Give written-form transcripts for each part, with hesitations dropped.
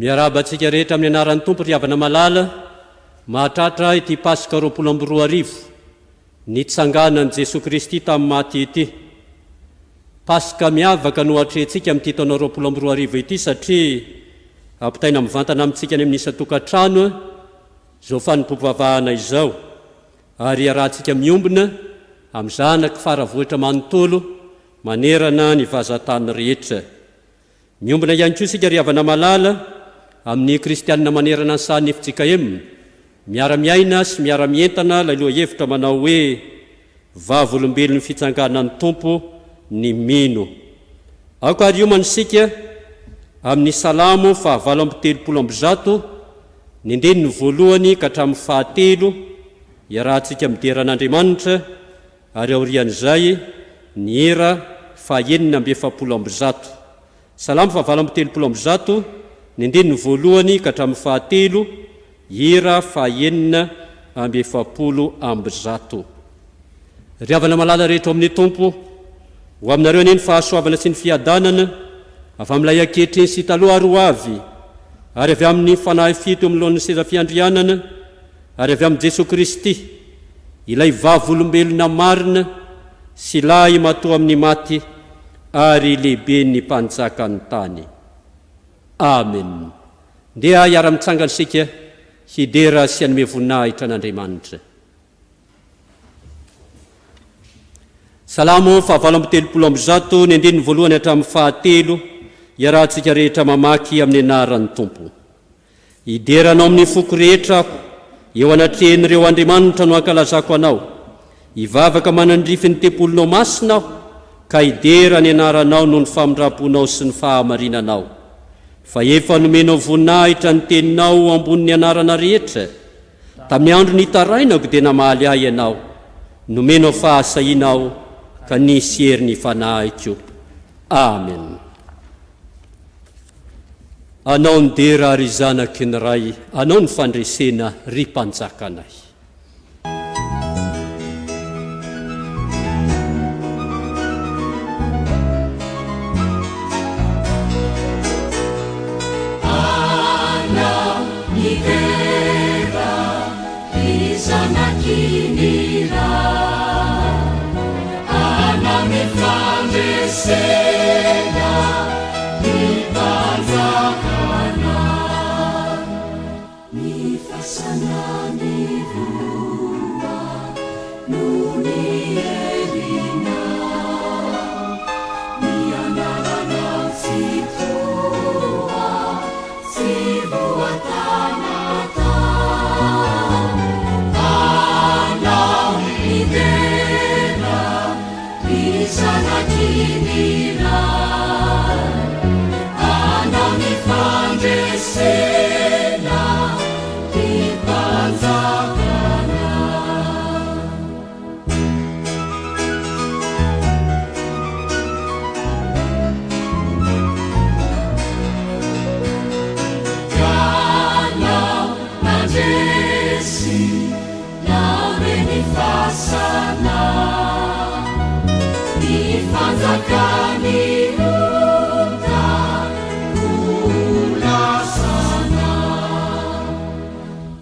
Miarabantsika rehetra amin'ny anaran'ny Tompo ry havana malala, mahatratra ity Paska 22 nitsanganan'i Jesoa Kristy tamin'ny maty ity. Paska miavaka no atrehantsika amin'ity taona 22 ity satria ampitaina mivantana amintsika any amin'ny isa-tokantrano izao Fanompoam-pivavahana izao, ary iarahantsika miombona amin'ny zanaky faravohitra manontolo manerana ny vazatany rehetra. Miombona ihany koa isika ry havana malala amin'ny kristianina manerana ny sahan'ny FJKM, miara-miaina sy miara-mientana ilay lohahevitra manao hoe vavolombelon'ny fitsanganan'ny Tompo ny MINO. Aoka ary io manisika amin'ny Salamo 7:30 ny ndeniny voalohany ka hatramin'ny 7 iarahantsika mideran'Andriamanitra, ary aorian'izay ny HIRA 9:70. Salamo 7:30 ny ndeniny voalohany ka hatramin'ny 7, HIRA 9:70. Ry havana malala rehetra amin'ny Tompo, ho aminareo anie ny fahasoavana sy ny fiadanana avy amin'ilay ankehitriny sy taloha roa avy, ary avy amin'ny fanahy fito amin'lohan'ny seza fiandrianana, ary avy amin'ny Jesoa Kristy, ilay vavolombelona marina sy lay matoa amin'ny maty, ary lehibe ny mpanjakan'ny tany. Amen. Ndeha iara-mitsangana isika hidera sy hanome voninahitra an'Andriamanitra. Salamo 7:30 ny andininy voalohany hatramin'ny 7 iarahantsika rehetra mamaky amin'ny anaran'ny Tompo. Hideranao amin'ny foko rehetra aho, eo anatrehan'ireo Andriamanitra no ankalazako anao. Hivavaka manandrify ny tempolonao masina aho, ka hidera ny anaranao noho ny famindramponao sy ny fahamarinanao. Fa efa nomenao voninahitra ny teninao ambonin'ny anarana rehetra. Tamin'ny andro nitarainako dia namaly ahy ianao, nomenao fahasahinao ka nisy hery ny fanahiko. Amen. Anao ny dera ary zanaky ny ray, anao ny fandresena ry mpanjakanay. Anao ny dera ry zanaky ny ray, anao ny fandresena ry mpanjakana. Ny FIANGONAN'I no ny herina, ny anarana tsy troa tsy voatanatany. Anao ny dera ry zanaky ny ray, anao ny fandresena ry mpanjakana. Ianao nandresy naomeny fasana, ny fanjakany ota olasana.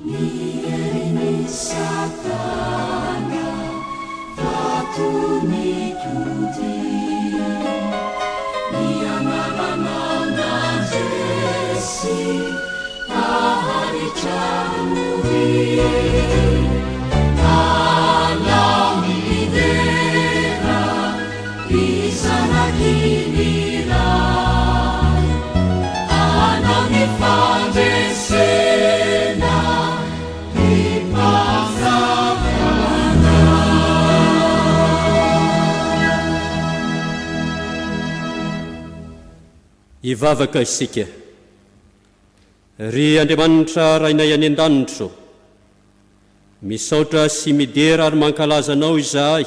Ny herin'ny Satana vatony tody, ny anarana nandresy FARITRA anao ny dera ry zanaky ny ray, anao ny fandresena ry mpanjakana. Hivavaka isika. Ry Andriamanitra rainay any an-danitro, misaotra sy midera ary mankalaza anao izahay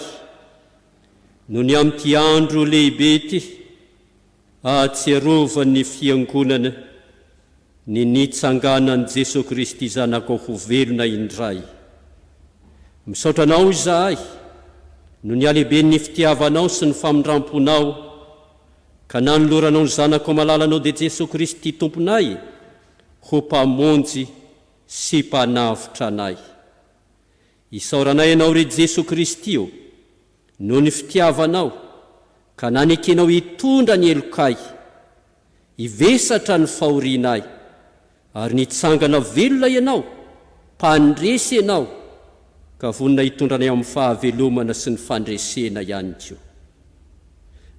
no ny amin'ity andro lehibe ity ahatsiarovan'ny fiangonana ny nitsanganan'i Jesoa Kristy zanakao ho velona indray. Misaotra anao izahay no ny alehiben'ny fitiavanao sy ny famindramponao, ka nanoloranao ny zanako malalanao dia Jesoa Kristy tomponay, ho mpamonjy sy mpanavitra anay. Isaoranay ianao ry Jeso Kristy io no ny fitiavanao ka nanekenao hitondra ny elokay, hivesatra ny fahorianay ary nitsangana velona ianao, mpandresy ianao ka vonina hitondranay amin'ny fahavelomana sy ny fandresena ihany koa.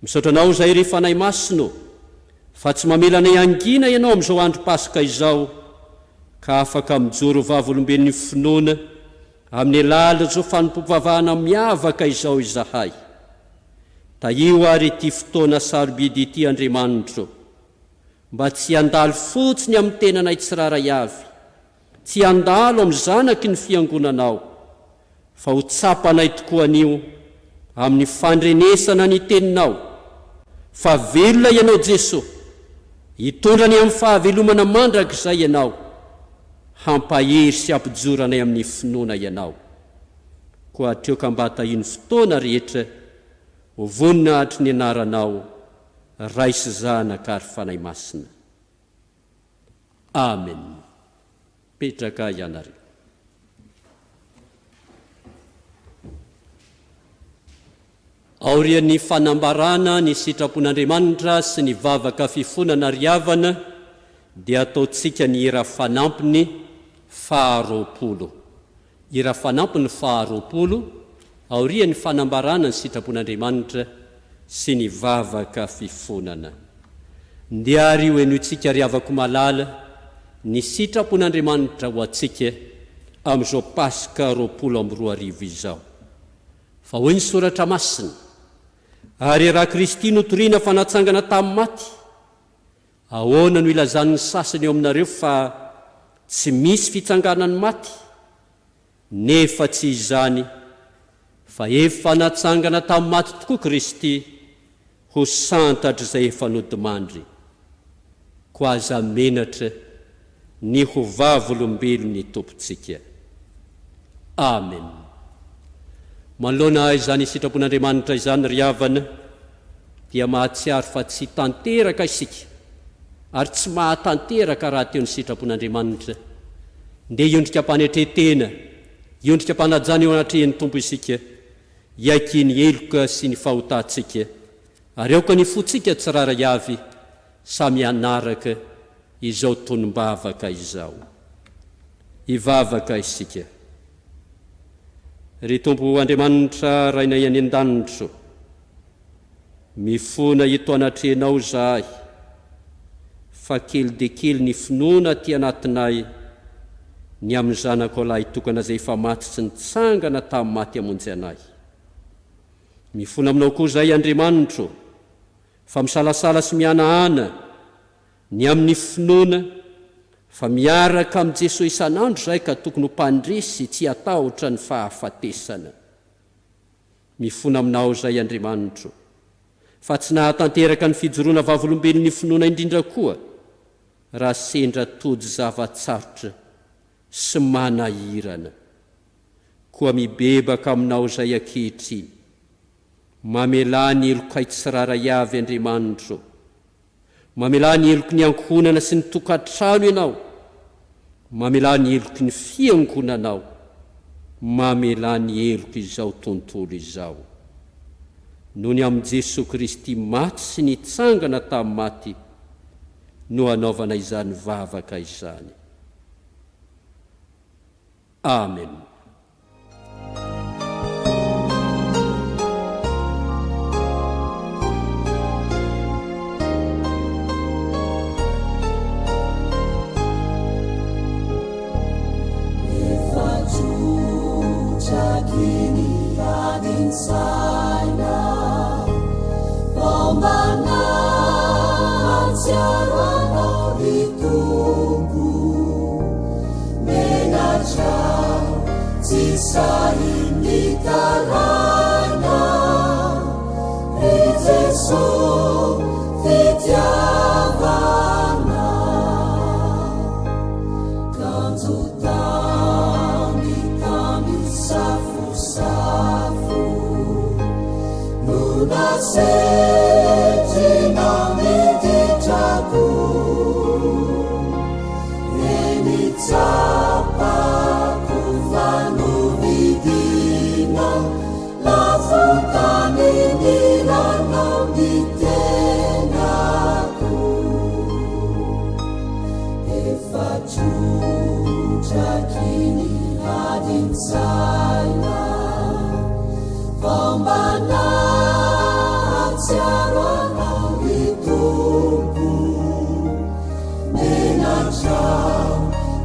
Misaotra anao izay rehefa nay masino fa tsy mamelana iangina ianao amin'izao andro Paska izao ka afaka mijoro vavolombelon'ny finoana amin'ny alala zao Fanompoam-pivavahana miavaka izao izahay. Taio ary ity fotoana sarobidy ity Andriamanitro, mba tsy handalo fotsiny amin'ny tenanay tsiraray avy, tsy handalo amin'ny zanaky ny fiangonanao, fa ho tsapanay tokoa anio amin'ny fandrenesana ny teninao. Fa velona ianao Jeso, hitondrany amin'ny fahavelomana mandrakizay ianao, hampahery sy ampijoranay amin'ny finoana ianao. Koa hatreo ka mba tahiny fotoana rehetra ho vonina hatry ny anaranao, Ray sy Zanaka ary Fanahy Masina. Amen. Petraka ianareo. Aorian'ny fanambarana ny sitrapon'Andriamanitra sy ny vavaka fifonana riavana dia ataontsika ny hira fanampiny 20. Hira fanampiny 20 aorian'ny fanambarana ny sitrapon'Andriamanitra sy ny vavaka fifonana. Ndiary io enitsika riavako malala ny sitrapon'Andriamanitra ho atsika amin'izao Paska 22 izao. Fa hoy ny soratra masina, ary raha KRISTY notoriana fanatsangana tamin'ny maty, ahoana no ilazan'ny sasany eo aminareo fa tsy misy fitsanganan'ny maty? Nefa tsy izany, fa efa natsangana tamin'ny maty tokoa KRISTY ho santatra izay efa nodimandry, ko aza menatra ny ho vavolombelon'ny tompontsika. Amen. Manoloana izany sitrapon'Andriamanitra izany riavana dia mahatsiaro fa tsy tanteraka isika ary tsy mahatanteraka raha teo ny sitrapon'Andriamanitra nde iondrika mpanetretena, iondrika mpanajana eo anatrehan'ny Tompo isika, iaiky ny eloka sy ny fahotantsika ary aoka ny fotsika tsiraray avy samy anaraka izao tonom-bavaka izao. Hivavaka isika. Ry Tompo Andriamanitra rainay any an-danitro, mifona hito anatrehanao zahay, fa kely de kely ny finoana ty anatinay ny amin'ny zanako lahy tokana izay efa maty sy nitsangana tamin'ny maty hamonjy anay. Mifona aminao koa izay Andriamanitro, fa misalasala sy mihanahana ny amin'ny finoana, fa miaraka amin'ny Jesoa isan'andro izay ka tokony ho mpandresy tsy atahotra ny fahafatesana. Mifona aminao izay Andriamanitro, fa tsy nahatanteraka ny fijoroana vavolombelon'ny finoana indrindra koa, raha sendra tody zavatsarotra sy manahirana. Koa mibebaka aminao izay ankehitriny, mamelà ny elokay tsiraray avy Andriamanitro, mamelà ny eloky ny ankohonana sy ny tokantrano ianao, mamelà ny eloky ny fiangonanao, mamelà ny eloky izao tontolo izao. Noho ny amin'ny Jeso Kristy maty sy nitsangana tamin'ny maty no hanaovana izany vavaka izany. Amen. Aranao ny Tompo, menatrao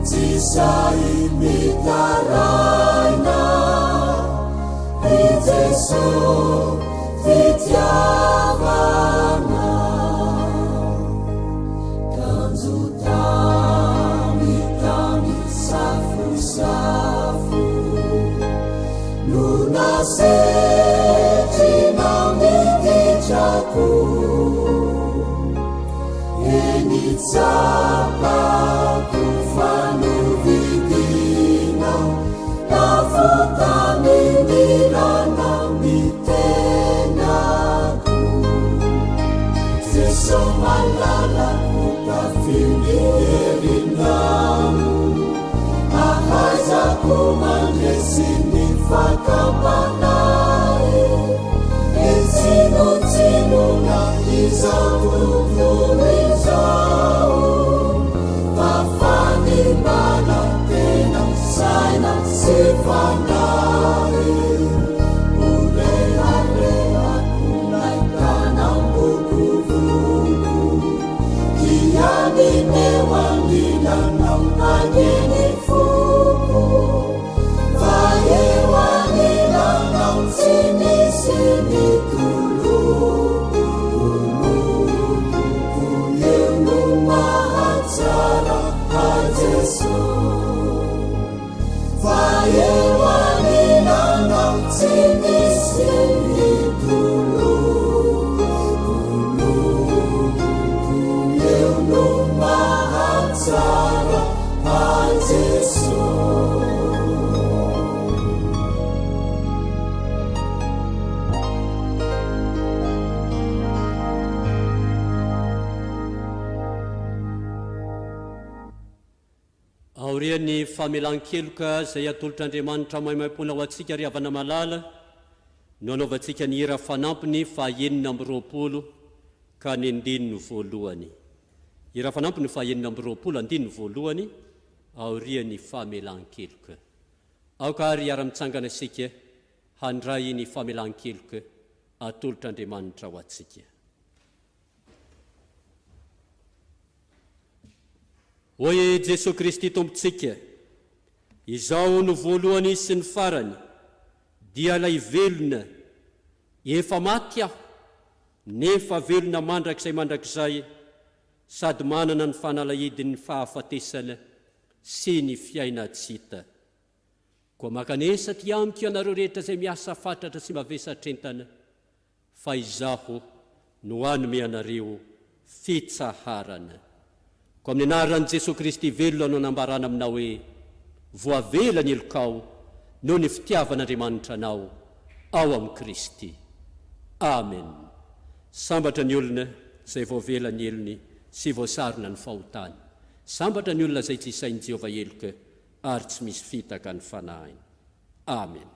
tsy say mitaraina, i Jesosy fitiavana. Kanjo tami safosafo, no nasetrina mikitrako, eny tsapako fanovidina, lafotany mirana mitenako. Jesosy malalako tafiny herinao, ahazako mandresy ny fakapanay, etsinotsinona izao tontolo izao, fafanimbana tena saina sy fanahy, oreharehako naikanambokovoko, kianineo anilanao anyeny foko, fa eo anilanao tsy misy mitoloko, eo no mahatsara a Jesosy, fa eo anilanao tsy misy mitoloko, eo no mahatsara a Jesosy. Aorian'ny famelan-keloka izay atolotr'Andriamanitra maimaim-poana ho antsika ry havana malala no anaovantsika ny hira fanampiny fahaenina amby roapolo ka ny andininy voalohany. Hira fanampiny fahaenina amby roapolo andininy voalohany aorian'ny famelan-keloka. Aoka ary ara-mitsangana isika handray ny famelan-keloka atolotr'Andriamanitra ho antsika. Hoy Jesosy Kristy Tompontsika, izao no voalohany sy ny farany, dia lay velona, efa maty aho, nefa velona mandrakizay mandrakizay, sady manana ny fanalahidin'ny fahafatesana sy ny fiaina tsy hita. Koa makanesa ty amiko ianareo rehetra izay miasa fatratra sy mavesatr'entana, fa izaho no hanome anareo fitsaharana. Ko amin'ny anaran'i Jesosy Kristy velona no anambarana aminao hoe voavela ny elokao no ny fitiavan'Andriamanitra anao ao amin'ny Kristy. Amen. Sambatra ny olona izay voavela ny elony sy voasarona ny fahotany. Sambatra ny olona izay tsy isain'i Jehovah eloka ary tsy misy fitaka ny fanahiny. Amen.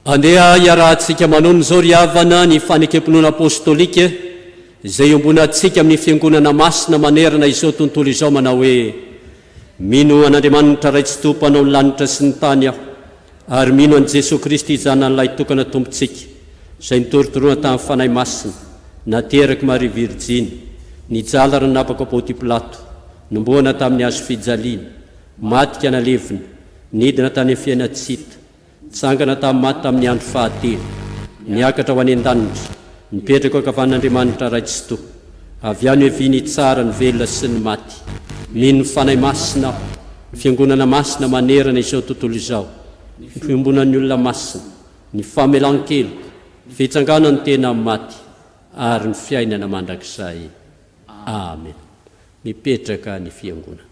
Andeha iarahantsika manao zao ry havana ny fanekem-pinoana apostolika izay ombonantsika amin'ny fiangonana masina manerana izao tontolo izao manao hoe mino an'Andriamanitra ray tsy tompo anao ny lanitra sy ny tany aho ary mino an' Jesoa Kristy zanan'ilay tokana tompontsika izay nitoritorona tamin'ny fanahy masina nateraky Maria Virjiny nijala rano napaka Pônty Pilato nomboana tamin'ny hazo fijaliana matika nalevina nidina tany amin'ny fiainatsita tsangana tamin'ny maty tamin'ny andro fahatelo niakatra ho any an-danitra nipetraka ankavan'Andriamanitra ray tsy to avy any hoe viny tsara ny velona sy ny maty mino ny fanahy masina aho ny fiangonana masina manerana izao tontolo izao ny fiombonan'ny olona masina ny famelan-keloka fitsanganan'ny tena amin'ny maty ary ny fiainana mandrakizay. Amen. Mipetraka ny fiangonana.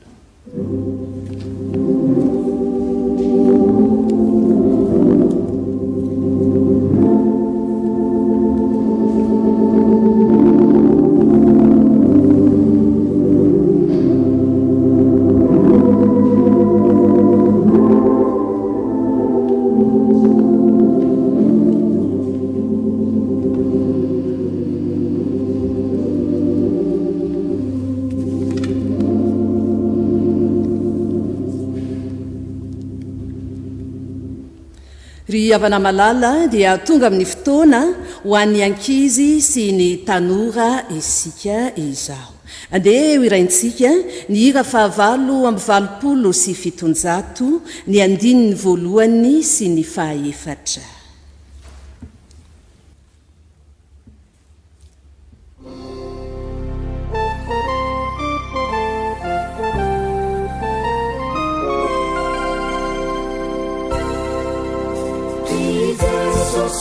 Ry havana malala dia tonga amin'ny fotoana ho an'ny ankizy sy ny tanora isika izao. Andeha ho iraintsika ny hira 720 ny andininy voalohany sy ny fahaefatra.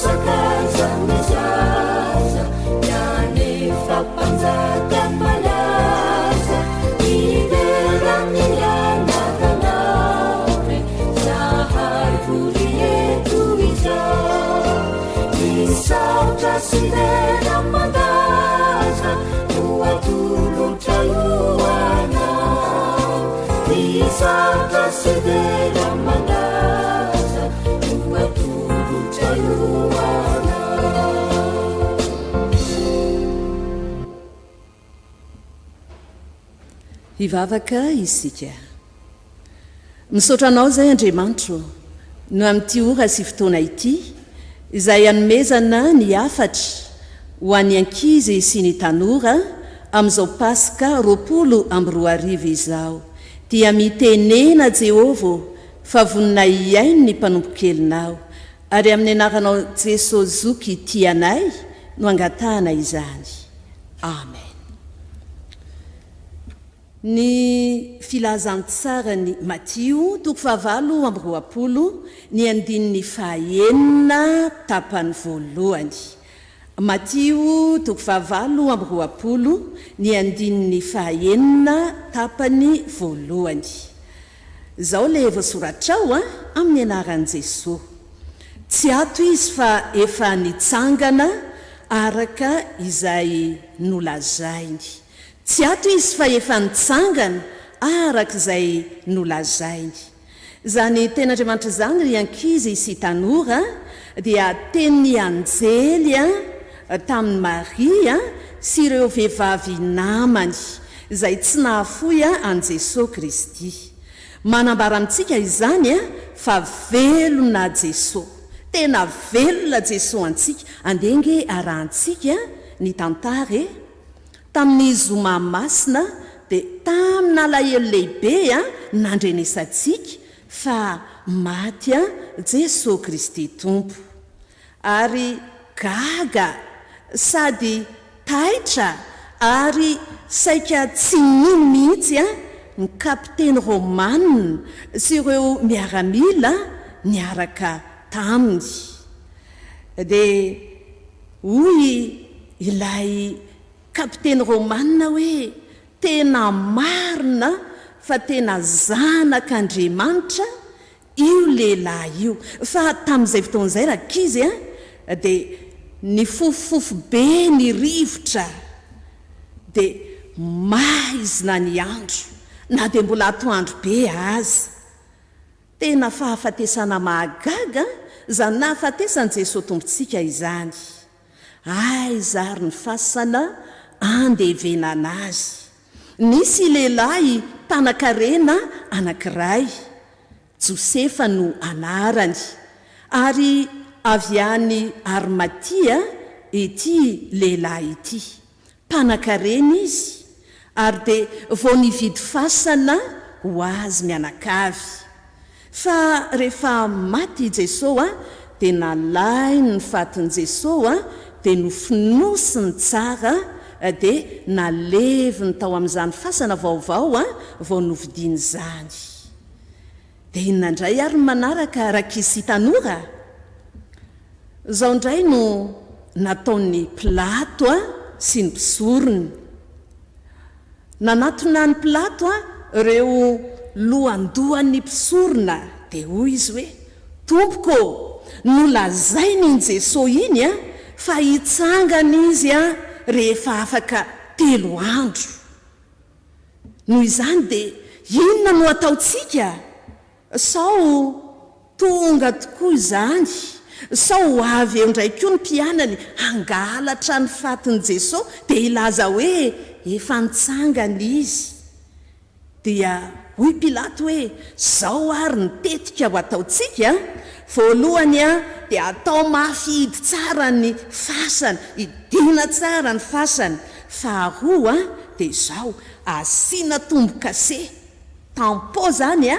Sakaza mizaza yanefa panzaka malaza iderani yanaganawe zahari vuriyetu izao isauta sidera mandaza uatulutra luana isauta sidera mandaza uatulutra luana. Hivavaka isika. Misaotra anao zay Andriamanitro no amin'ity ora sy fotoana ity izay anomezana ny afatra ho an'ny ankizy sy ny tanora amin'izao Paska 24 izao dia mitenena Jehova fa vonina iainy ny mpanompo-kelinao ary amin'ny anaranao Jesoa zoky tianay no angatahana izany. Amen. Ny filazantsara ny Matio 7:20 ny andininy fahaenina tapany voalohany. Matio 7:20 ny andininy fahaenina tapany voalohany. Zao le voasoratrao amin'ny anaran'i Jesoa. Tsy ato izy fa efa nitsangana araka izay nolazainy. Tsy ato izy fa efa nitsangana araka izay nolazainy. Zany ten'Andriamanitra zany ry ankizy sy tanora dia teny anjely tamin'ny Maria sy ireo vehivavy namany izay tsy nahafoy an Jesoa Kristy. Manambara amintsika izany fa velona Jesoa. Tena velona Jesoa antsika. Andenge arahantsika ny tantara tamin'ny zoma masina dia tamin'ny alahelo lehibe nandrenesantsika fa maty Jesoa Kristy tompo. Ary gaga sady taitra ary saika tsy nino mihitsy ny kapiteny Romanina sy ireo miaramila niaraka taminy. Dia hoy ilay kapiteny Romanina hoe tena marina fa tena zanak'Andriamanitra io lehilahy io. Fa tamin'izay fotoan'izay rakizy dia ny fofofofo be ny rivotra dia maizina ny andro na dia mbola atoandro be aza. Tena fahafatesana mahagaga zany nahafatesan'i Jesosy tompontsika izany. Zary ny fasana andevenana azy. Nisy lehilahy mpanan-karena anankiray, Josefa no anarany, ary avy any Arimatia ity lehilahy ity. Mpanan-karena izy, ary dia vao nividy fasana ho azy mianakavy. Fa rehefa maty Jesosy dia nalainy ny fatiny Jesosy dia nofinosiny tsara dia naleviny tao amin'izany fasana vaovao vao novidiany izany. Dia inona indray ary manaraka rakisy tanora? Izao indray no nataon'ny Pilato sy ny mpisorony. Nanatona ny Pilato ireo lohandohan'ny mpisorona dia hoy izy hoe, Tompoko, nolazainy iny Jesosy iny fa hitsangana izy rehefa afaka 3 andro. Noho izany dia inona no ataontsika? Sao tonga tokoa izany? Sao avy eo indray koa ny mpianany hangalatra ny fatiny Jesosy dia ilaza hoe efa nitsangana izy. Dia hoy Pilato hoe, zao ary nitetika ho ataontsika. Voalohany dia atao mafidy tsara ny fasana, idina tsara ny fasana. Faharoa dia zao asiana tombo-kase, TOMPO zany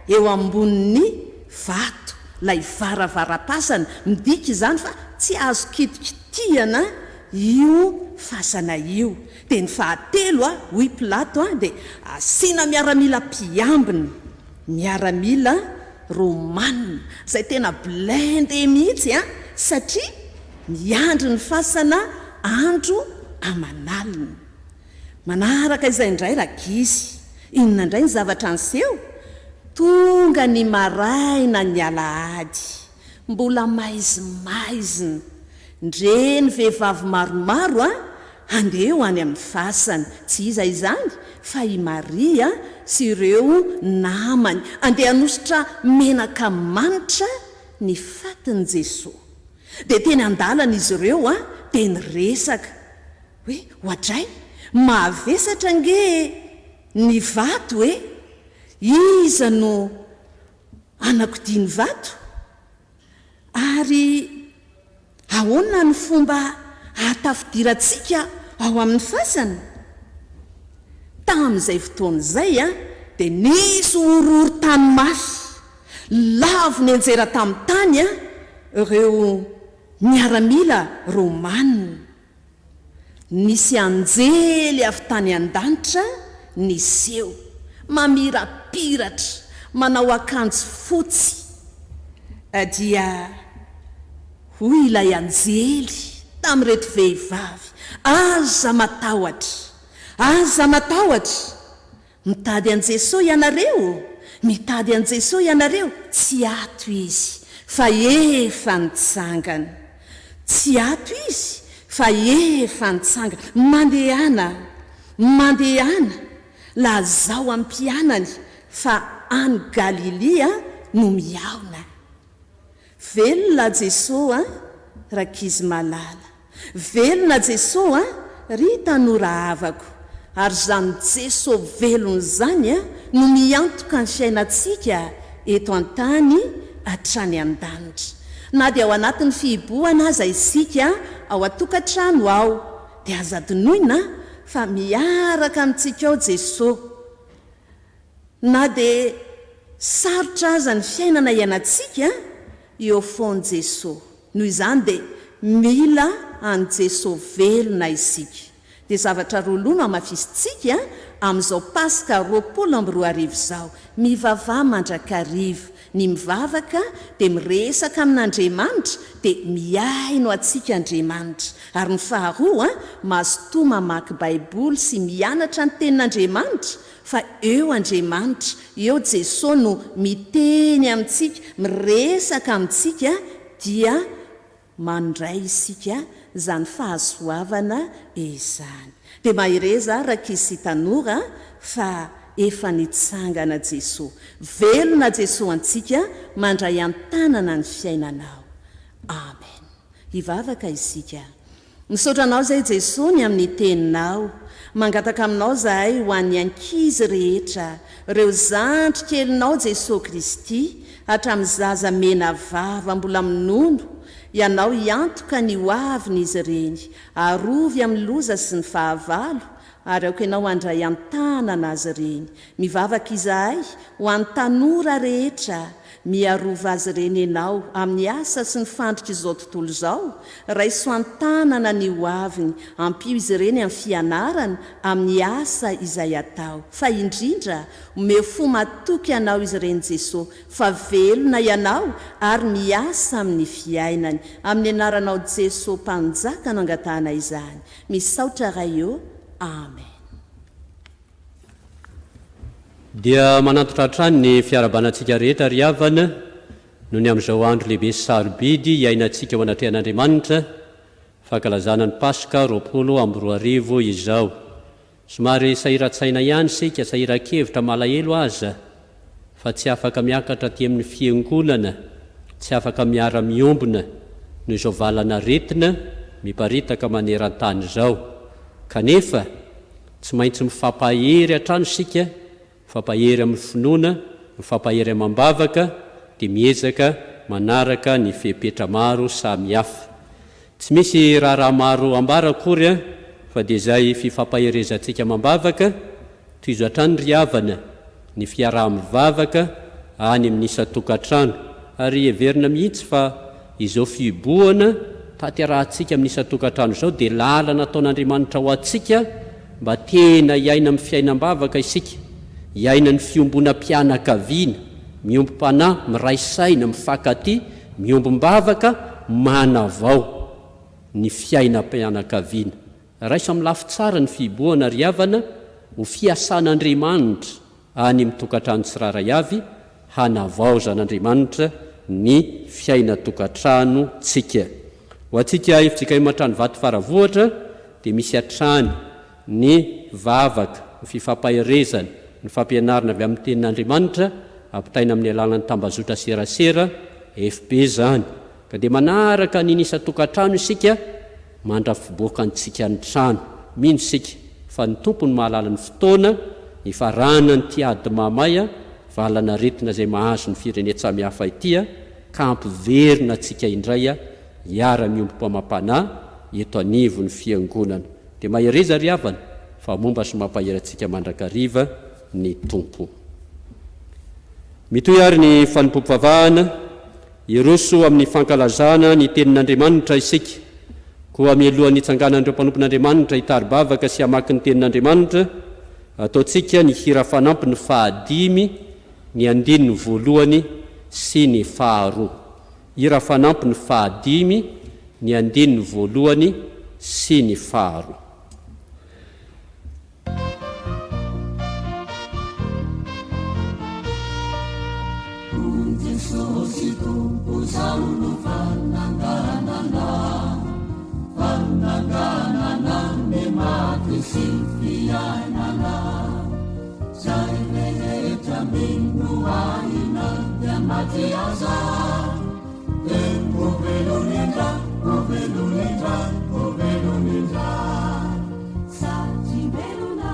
eo ambonin'ny vato, lay varavara-pasana. Midika izany fa tsy azo kitikitihana io fasana io. Dia ny fahatelo hoy Pilato dia asiana miaramila mpiambina, miaramila Romanina, izay tena blende mihitsy satria miandry ny fasana andro aman'alina. Manaraka izay indray rakizy, inona indray ny zavatra niseho? Tonga ny maraina ny Alahady, mbola maizimaizina, ndreny vehivavy maromaro andeha ho any amin'ny fasana. Tsy iza izany fa i Maria sy ireo namany andeha hanositra menaka manitra ny fatiny Jesosy. Dia teny an-dalana izy ireo dia niresaka hoe, ohatray mahavesatra nge ny vato hoe iza no anakodiny vato, ary ahoana ny fomba hatafidirantsika ao amin'ny fasana? Tamin'izay fotoana izay dia nisy ororo tany mafy lavo ny anjera tamin'ny tany ireo miaramila Romanina. Nisy anjely avy tany an-danitra niseho, mamirapiratra, manao akanjo fotsy. Dia hoy ilay anjely tamin'ireto vehivavy, aza matahotra, aza matahotra, mitady an Jesosy ianareo, mitady an Jesosy ianareo. Tsy ato izy fa efa nitsangana, tsy ato izy fa efa nitsangana. Mandehana, mandehana, lazao am-pianany fa any Galilea no miaona. Velona Jesosy rakizy malala, velona Jesosy ry tanora havako. Ary zany Jesosy velony zany no miantoka ny fiainantsika eto an-tany hatrany an-danitra. Na dia ao anatin'ny fihibohana aza isika ao atokantrano ao, dia aza adinoina fa miaraka amintsika ao Jesosy. Na dia sarotra aza ny fiainana ianantsika eo foany Jesosy. Noho izany dia mila any Jesosy velona isika. Dia zavatra roaloha no amafisintsika amin'izao Paska 24 izao. Mivavaha mandrakarivo, ny mivavaka dia miresaka amin'Andriamanitra, dia miaino atsika Andriamanitra. Ary ny faharoa mazotoa mamaky Baiboly sy mianatra ny tenin'Andriamanitra, fa eo Andriamanitra, eo Jesosy no miteny amintsika, miresaka amintsika, dia mandray isika zany fahasoavana izany. Dia mahireza rakizy sy tanora fa efa nitsangana Jesosy. Velona Jesosy antsika mandray antanana ny fiainanao. Amen. Hivavaka isika. Misotranao zay Jesosy ny amin'ny teninao, mangataka aminao zahay ho an'ny ankizy rehetra, reo zandry kelinao Jesosy Kristy, hatramin'ny zaza mena vava mbola minono, ianao iantoka ny hoavin'izy ireny, arovy amin'ny loza sy ny fahavalo, ary aoka ianao andray antanana azy ireny. Mivavaka izahay ho an'ny tanora rehetra, miarova azy ireny ianao amin'ny asa sy ny fandrika izao tontolo izao, raiso antanana ny hoaviny, ampio izy ireny amin'ny fianarana, amin'ny asa izay atao. Fa indrindra omeo fo matoky ianao izy ireny Jesosy, fa velona ianao ary miasa amin'ny fiainany. Amin'ny anaranao Jesosy mpanjaka no angatana izany. Misaotra ray eo. Amen. Dia manantotra hatrany ny fiarabanantsika rehetra ry havana no ny amin'izao andro lehibe sarobidy iainantsika ho anatrehan'Andriamanitra, fankalazana ny Paska 20 izao. Somary sahiran-tsaina ihany sika, sahiran-kevitra malahelo aza, fa tsy afaka miakatra aty amin'ny fiangonana, tsy afaka miara-miombona no izao valana retina miparitaka maneran-tany izao. Kanefa tsy maintsy mifampahery hatrano sika, mifampahery amin'ny finoana, mifampahery amam-bavaka, dia miezaka manaraka ny fepetra maro samihafa. Tsy misy raha maro ambara akory fa dia izay fifampaherezantsika amam-bavaka, toy izo hatrany ry havana ny fiaraha-mivavaka any amin'ny isa-tokantrano, ary heverina mihitsy fa izao fiboana taterahantsika amin'ny isa-tokantrano izao dia lalana ataon'Andriamanitra ho antsika mba tena iaina amin'ny fiainam-bavaka isika, iaina ny fiombonam-pianakaviana, miombo-panahy, miraisaina, mifankaty, miombom-bavaka, manavao ny fiainam-pianakaviana. Raisa amin'ny lafy tsara ny fiboana ry havana ho fiasan'Andriamanitra any amin'ny tokantrano tsiraray avy, hanavao zan'Andriamanitra ny fiaina-tokantrano tsika. Ho antsika FJKM Tranovato Faravohitra dia misy hatrany ny vavaka, ny fifampaherezana, ny fampianarana avy amin'ny tenin'Andriamanitra, ampitaina amin'ny alalan'ny tambazotra serasera, FB zany. Ka dia manaraka ny isa-tokantrano isika, mandrafiboaka antsika ny trano. Mino isika fa ny tompony mahalala ny fotoana, ifarana ny tiady mamaya, valana retina izay mahazo ny firenetsamihafa itya, ka ampiverina antsika indraya, hiara-miombo-pamam-panahy eto anivo ny fiangonana. Dia mahereza ry havana fa momba sy mampahery antsika mandrakariva ny tompo. Mitoy ary ny Fanompoam-pivavahana, iroso amin'ny fankalazana ny tenin'Andriamanitra isika, koa mialohan'ny itsanganan'ireo mpanompon'Andriamanitra hitary-bavaka sy hamaky ny tenin'Andriamanitra, ataontsika ny hira fanampy ny 5, ny 9 sy ny 10. Hira fanampy ny 5, ny 9 sy ny 10. Jesosy tompo saulo fananganana memaky sy fiainana, zay rehetra mino ahina dia maty aza, velonindra, velonindra, sady velona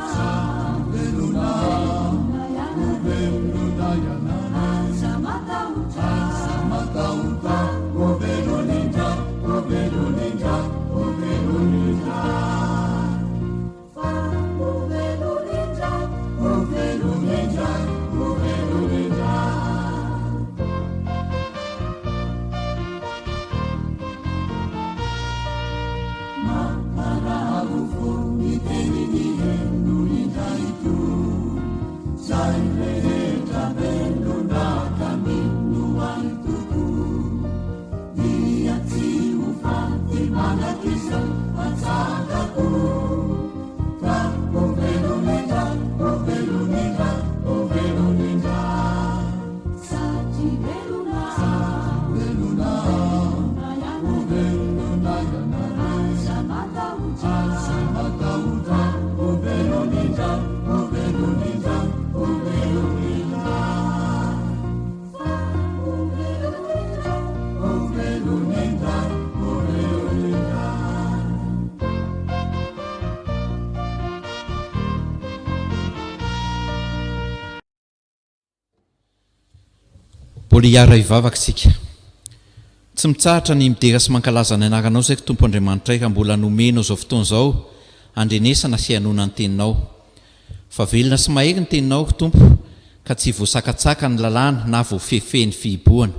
yana, samatauta, velonindra, Mbola hiara ivavaka isika. Tsy mitsahatra ny midera sy mankalaza ny anaranao zay Tompo Andriamanitra ka mbola nomenao zao fotoana zao andrenesana sy hanona ny teninao. Fa velona sy mahery ny teninao Tompo ka tsy voasakatsaka ny lalàna na voafefe ny fihiboana.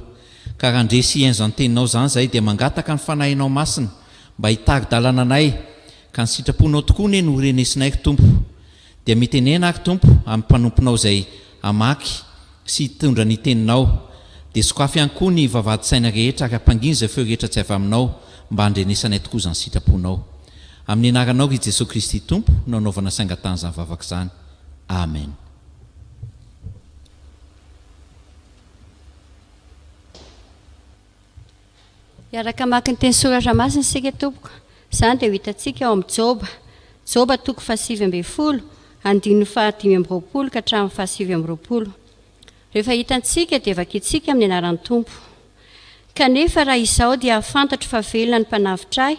Ka raha ndresy ihain'izany teninao zany zay dia mangataka ny fanahinao masina mba hitary dalana anay ka ny sitraponao tokoa ny no renesinay Tompo. Dia mitenena ary Tompo amin'ny mpanomponao zay amaky sy hitondra ny teninao. Dia sokafy ihany koa ny vavahady-tsaina rehetra ary hampanginy izay feo rehetra tsy avy aminao mba handrenesanay tokoa izany sitraponao. Amin'ny anaranao ry Jesosy Kristy Tompo no anaovana saingatany izany vavaka izany. Amen. Iaraka maka ny teny soratra masina isika tompoko. Izany dia ho hitantsika ao amin'ny Joba 7:20, 5:20 ka hatramin'ny 7:20. Rehefa hitantsika dia vakintsika amin'ny anaran'ny Tompo. Kanefa raha izao dia fantatro fa velona ny mpanavitra ahy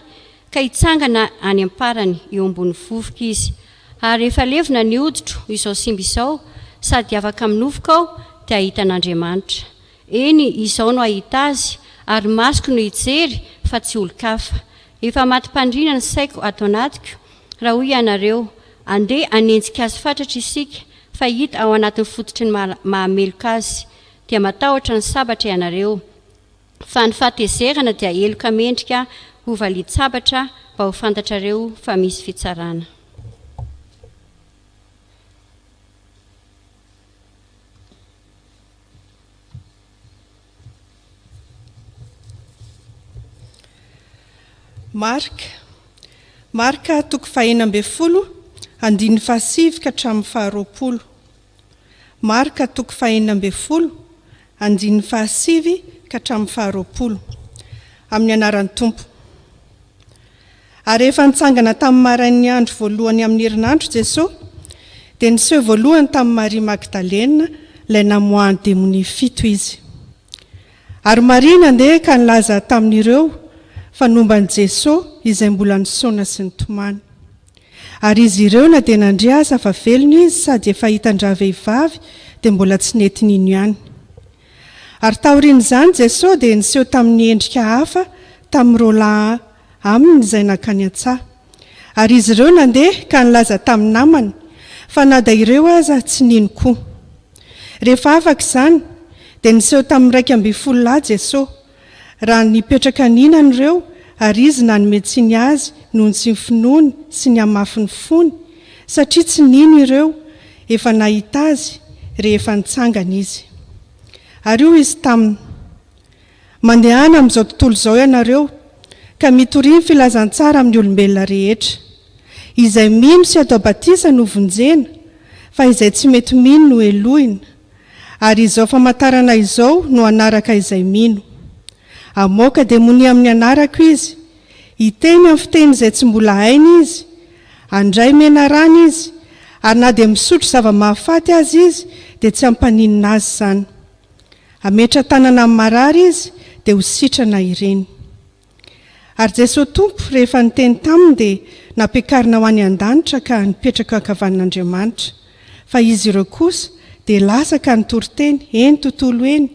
ka hitsangana any amparany eo ambony vovoka izy. Ary rehefa levona ny hoditro izao simba izao sady afaka minofoka aho dia ahita an'Andriamanitra. Eny izao no ahita azy ary masoko no hijery fa tsy olo-kafa. Efa matim-pandriana ny saiko ato anatiko raha hoy ianareo andeha anenjika azy fatratra isika fa hita ao anatin'ny fototry ny mahameloka azy dia matahotra ny sabatra ianareo. Fa ny fahatezerana dia eloka mendrika ho validy sabatra mba ho fantatrareo fa misy fitsarana. Marka 4:20, 5:7 ka hatramin'ny 20. Marka 4:20, 5:7 ka hatramin'ny 20. Amin'ny anaran'ny Tompo. Ary rehefa nitsangana tamin'ny marain'ny andro voalohany amin'ny herinandro Jesosy dia niseho voalohany tamin'ny Maria Magdalena ilay namoahany demonia 7 izy. Ary Maria nandeha ka nilaza tamin'ireo fanomban'i Jesosy izay mbola nisaona sy nitomany. Ary izy ireo na dia nandriasa fa velona izy sady efa hitan-dra vehivavy dia mbola tsy nety nino ihany. Ary taorian'izany Jesosy dia niseho tamin'ny endrika hafa tamin'ireo lahy aminy izay nakany an-tsaha. Ary izy ireo nandeha ka nilaza tamin'ny namany fa nada ireo aza tsy nino koa. Rehefa afaka izany dia niseho tamin'ny 12 lahy Jesosy. Raha nipetraka ninany ireo ary izy nanome tsiny azy noho ny tsy finoany sy ny amafy ny fony satria tsy nino ireo efa nahita azy rehefa nitsangana izy. Ary io izy taminy mandehana amin'izao tontolo izao ianareo ka mitoriany filazantsara amin'ny olombelona rehetra izay mino sy atao batisa no vonjena fa izay tsy mety mino no elohina. Ary izao famantarana izao no anaraka izay mino. Amoaka demonia amin'ny anarako izy, hiteny amin'ny fiteny izay tsy mbola hainy izy, andray mena rano izy, ary na dia misotro zava-mahafaty azy izy dia tsy ampaninina azy izany. Ametra tanana amin'ny marary izy dia ho sitrana ireny. Ary Jesosy Tompo rehefa niteny taminy dia nampiakarina ho any an-danitra ka nipetraka ankavan'Andriamanitra. Fa izy ireo kosa dia lasa ka nitory-teny eny tontolo eny.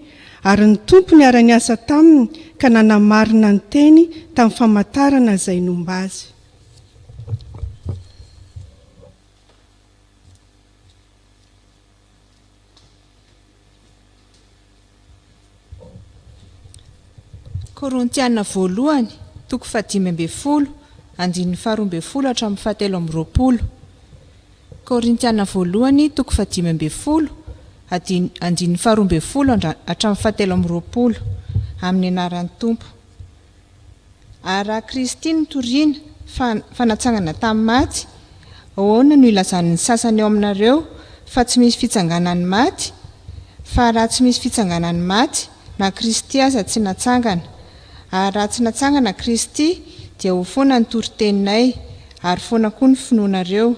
Ary ny Tompo ny ara-niasa taminy ka nanamarina ny teny tamin'ny famantarana izay nomba azy. Korintiana voalohany 5:12, 12 hatramin'ny 17. Korintiana voalohany 5:12, 12 hatramin'ny 17 amin'ny anaran'ny Tompo. Raha KRISTY nitoriana fanatsangana tamin'ny maty, ahoana no ilazan'ny sasany ao aminareo fa tsy misy fitsanganan'ny maty? Fa raha tsy misy fitsanganan'ny maty, na KRISTY aza tsy natsangana. Ary raha tsy natsangana KRISTY dia ho foana ny tory-teninay ary foana koa ny finoanareo.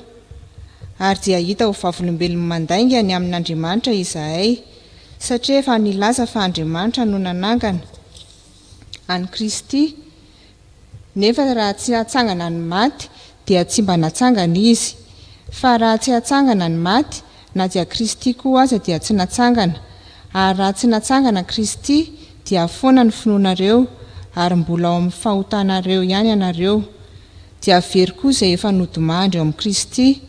Ary dia hita ho vavolombelon'ny mandainga ny amin'Andriamanitra izahay, satria efa nilaza fa Andriamanitra no nanangana any KRISTY. Nefa raha tsy hatsangana ny maty dia tsy mba natsangana izy. Fa raha tsy hatsangana ny maty na dia KRISTY koa aza dia tsy natsangana. ary raha tsy natsangana Kristy dia foana ny finoanareo ary mbola ao amin'ny fahotanareo ihany ianareo. Dia very koa izay efa nodimandry eo amin'ny Kristy.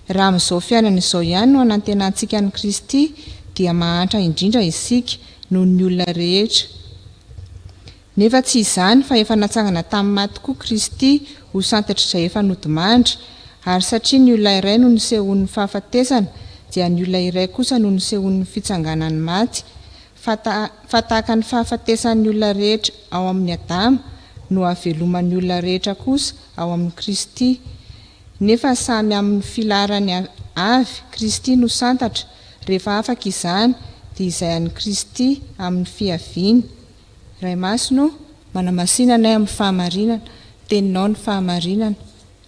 Raha amin'izao fiainana izao ihany no anantenantsika ny Kristy dia mahantra indrindra isika noho ny olona rehetra. Nefa tsy izany fa efa natsangana tamin'ny maty koa Kristy ho santatry izay efa nodimandry, ary satria ny olona iray no nisehon'ny fahafatesana dia ny olona iray kosa no nisehon'ny fitsanganan'ny maty. Fa tahaka ny fahafatesan'ny olona rehetra ao amin'ny Adama no haveloman'ny olona rehetra kosa ao amin'ny Kristy. Nefa samy amin'ny filarany avy Kristy no santatra. Rehefa afaka izany dia izay an'ny Kristy amin'ny fiaviany. Ray masino manamasinanay amin'ny fahamarinana, teninao ny fahamarinana.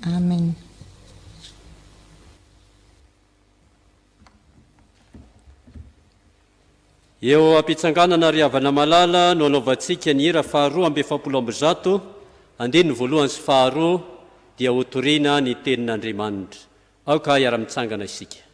Amen. Eo ampitsanganana ry havana malala no anaovantsika ny hira 270, andiny ny voalohany sy 2 dia hotoriana ny tenin'Andriamanitra. Aoka hiara-mitsangana isika.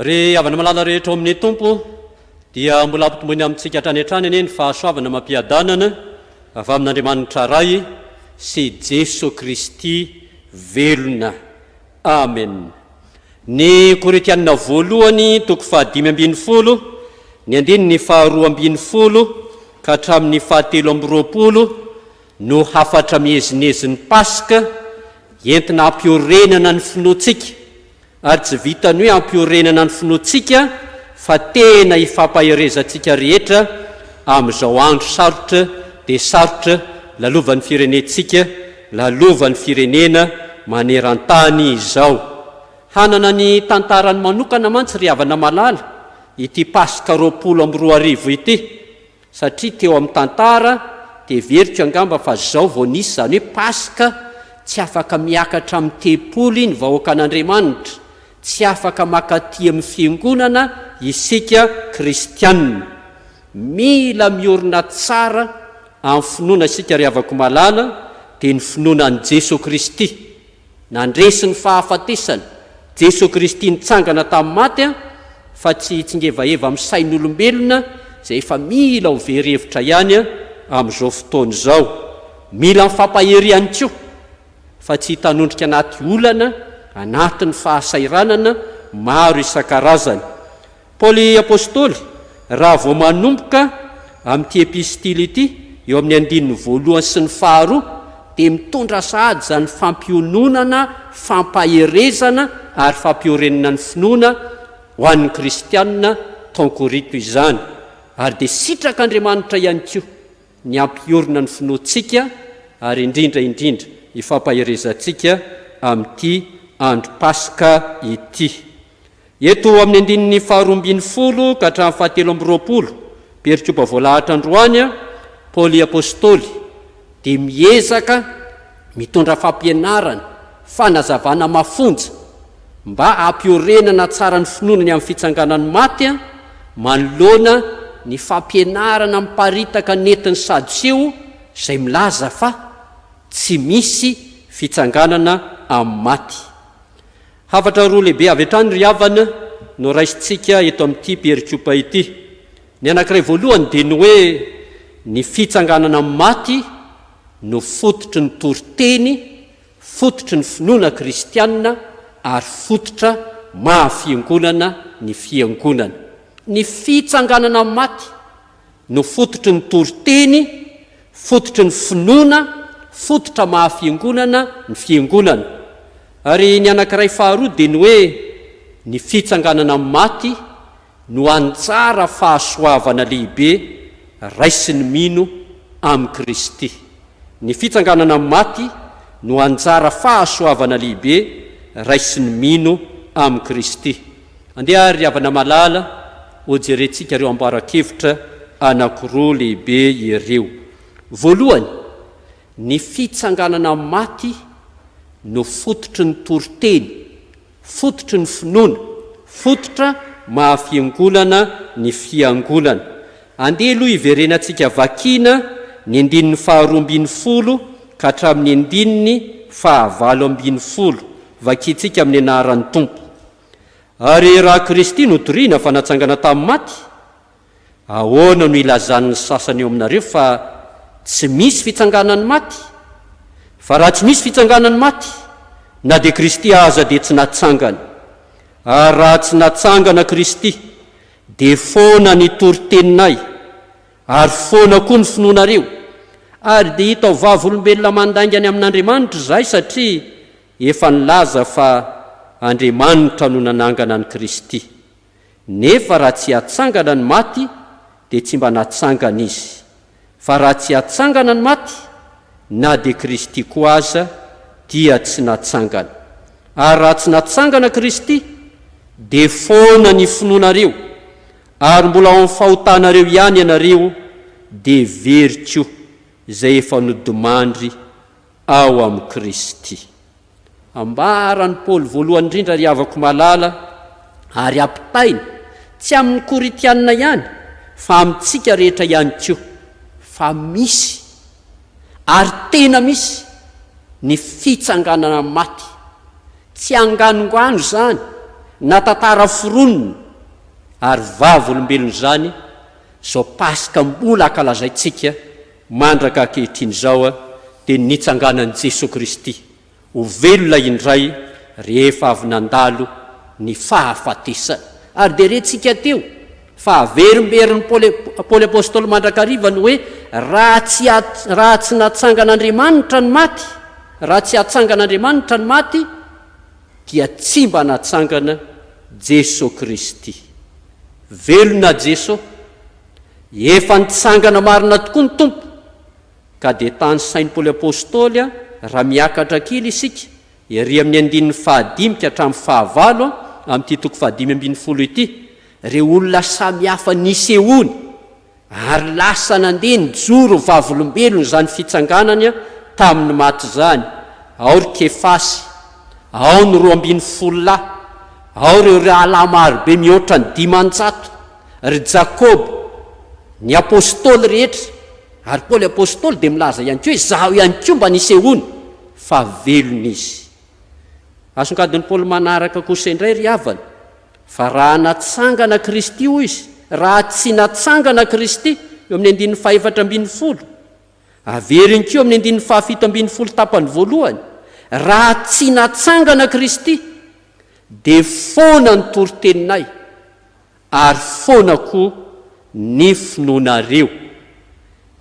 Ry havana malala rehetra ao amin'ny tompo dia mbola ampitombony amintsika hatrany hatrany anie ny fahasoavana mampiadanana avy amin'Andriamanitra ray sy Jesosy Kristy velona. Amen. Ny Korintianina voalohany 5:20, ny andininy 2:20 ka hatramin'ny 3:20 no hafatra miezinezin'ny Paska entina ampiorenana ny finoantsika, ary tsy vitany hoe ampiorenana ny finoantsika fa tena hifampaherezantsika rehetra amin'izao andro sarotra dia sarotra lalovan'ny firenentsika, lalovan'ny firenena maneran-tany izao. Hanana ny tantarany manokana mantsy ry havana malala ity Paska 20 ity, satria teo amin'ny tantara dia veritra angamba fa zao vao nisy zany hoe Paska tsy afaka miakatra amin'ny tempoly ny vahoakan'Andriamanitra, tsy afaka makaty amin'ny fiangonana isika kristianina. Mila miorina tsara amin'ny finoana isika ry havako malala dia ny finoanan'i Jesosy Kristy. Nandresy ny fahafatesana, Jesosy Kristy nitsangana tamin'ny maty fa tsy tsingevaheva amin'ny sain'olombelona izay efa mila ho very-hevitra ihany amin'izao fotoana izao. Mila mifampahery ihany koa fa tsy hitanondrika anaty olana, anatin'ny fahasairanana maro isan-karazany. Paoly apôstôly raha vao manomboka amin'ity epistily ity eo amin'ny 1 sy ny 2 dia mitondra sahady zany fampiononana fampaherezana ary fampiorenana ny finoana ho an'ny kristianina tankorito izany ary dia sitrak'Andriamanitra ihany koa ny ampiorina ny finoantsika ary indrindra ifampaherezantsika amin'ity andro paska ity. Eto amin'ny andinin'ny 12 ka hatramin'ny 17 perikopa voalahatra androany Paoly apôstôly dia miezaka mitondra fampianarana fanazavana mafonja mba hampiorenana tsara ny finoana ny amin'ny fitsanganan'ny maty manoloana ny fampianarana miparitaka nentin'ny sadoseo izay milaza fa tsy misy fitsanganana amin'ny maty. Hafatra roa lehibe avy hatrany ry havana no raisintsika eto amin'ity perikopa ity. Ny anankiray voalohany dia ny hoe ny fitsanganana amin'ny maty no fototry ny toriteny, fototry ny finoana kristianina ary fototra mahafiangonana ny fiangonana. Ny fitsanganana amin'ny maty no fototry ny toriteny, fototry ny finoana, fototra mahafiangonana ny fiangonana. Ary ny anankiray faharoa dia ny hoe ny fitsanganana amin'ny maty no anjara fahasoavana lehibe raisin'ny mino amin'ny Kristy. Ny fitsanganana amin'ny maty no anjara fahasoavana lehibe raisin'ny mino amin'ny Kristy. Andeha ry havana malala ho jerentsika ireo ambarakevitra anankiroa lehibe ireo. Voalohany, ny fitsanganana amin'ny maty no fototry ny toriteny, fototry ny finoana, fototra mahafiangonana ny fiangonana. Andeha aloha iverenantsika vakina ny 12 ka hatramin'ny 20 vakintsika amin'ny anaran'ny Tompo. Ary raha Kristy no toriana fa natsangana tamin'ny maty, ahoana no ilazan'ny sasany eo aminareo fa tsy misy fitsanganan'ny maty? Fa raha tsy misy fitsanganan'ny maty, na dia Kristy aza dia tsy natsangana. Ary raha tsy natsangana Kristy, dia foana ny toriteninay, ary foana koa ny finoanareo. Ary dia hita ho vavolombelona mandaingany amin'Andriamanitra izay satria efa nilaza fa Andriamanitra no nanangana ny Kristy. Nefa raha tsy hatsangana ny maty, dia tsy mba natsangana izy. Fa raha tsy hatsangana ny maty, na dia Kristy koa aza dia tsy natsangana. Ary raha tsy natsangana Kristy, dia foana ny finoanareo, ary mbola ao amin'ny fahotanareo ihany ianareo, dia veriko izay efa nodimandry ao amin'ny Kristy. Ambarany Paoly voalohany indrindra ry havako malala ary ampitaina tsy amin'ny koritianina ihany fa amintsika rehetra ihany koa fa misy ary tena misy ny fitsanganana maty. Tsy anganongano zany na tantara foronina ary vavolombelona zany zao paska mbola ankalazaitsika mandraka ankehitriny zao dia nitsanganan'i Jesosy Kristy ho velona indray rehefa avy nandalo ny fahafatesana. Ary dia rentsika teo fa averimberin'ny Paoly apôstôly mandrakariva ny hoe raha tsy natsangan'Andriamanitra ny maty, raha tsy hatsangan'Andriamanitra ny maty, dia tsy mba natsangana Jesosy Kristy. Velona Jesosy, efa nitsangana marina tokoa ny Tompo. Ka dia tany sain'ny Paoly apôstôly raha miakatra kely isika ery amin'ny 15 ka hatramin'ny 19 amin'ity toko 15 ity, ireo olona samy hafa nisehony ary lasa nandeha nijoro vavolombelony zany fitsanganany tamin'ny maty zany. Ao ry Kefasy, ao ny 12 ao ireo rahalahy marobe mihoatra ny 500, ry Jakobo, ny apôstôly rehetra. Ary Paoly apôstôly dia milaza ihany koa hoe zaho ihany koa mba nisehony fa velona izy. Asongadin'ny Paoly manaraka kosa indray ry havana fa raha natsangana Kristy io izy, raha tsy natsangana Kristy eo amin'ny 14 averiny koa amin'ny 17 tapany voalohany, raha tsy natsangana Kristy dia foana ny toriteninay ary foana koa ny finoanareo.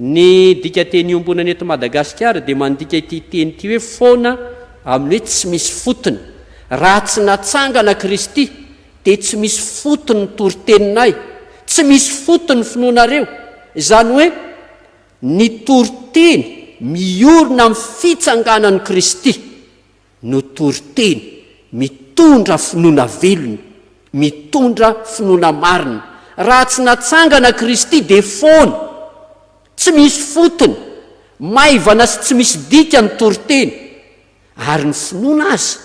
Ny dika teny iombonany eto Madagasikara dia mandika ity teny ity hoe foana amin'ny hoe tsy misy fotony. Raha tsy natsangana Kristy dia tsy misy fotony ny toriteninay, tsy misy fotony finoanareo. Izany hoe ny toriteny miorina amin'ny fitsanganan'i Kristy no toriteny mitondra finoana velony, mitondra finoana marina. Raha tsy natsangana Kristy dia foana, tsy misy fotony, maivana sy tsy misy dika ny toriteny. Ary ny finoana azy,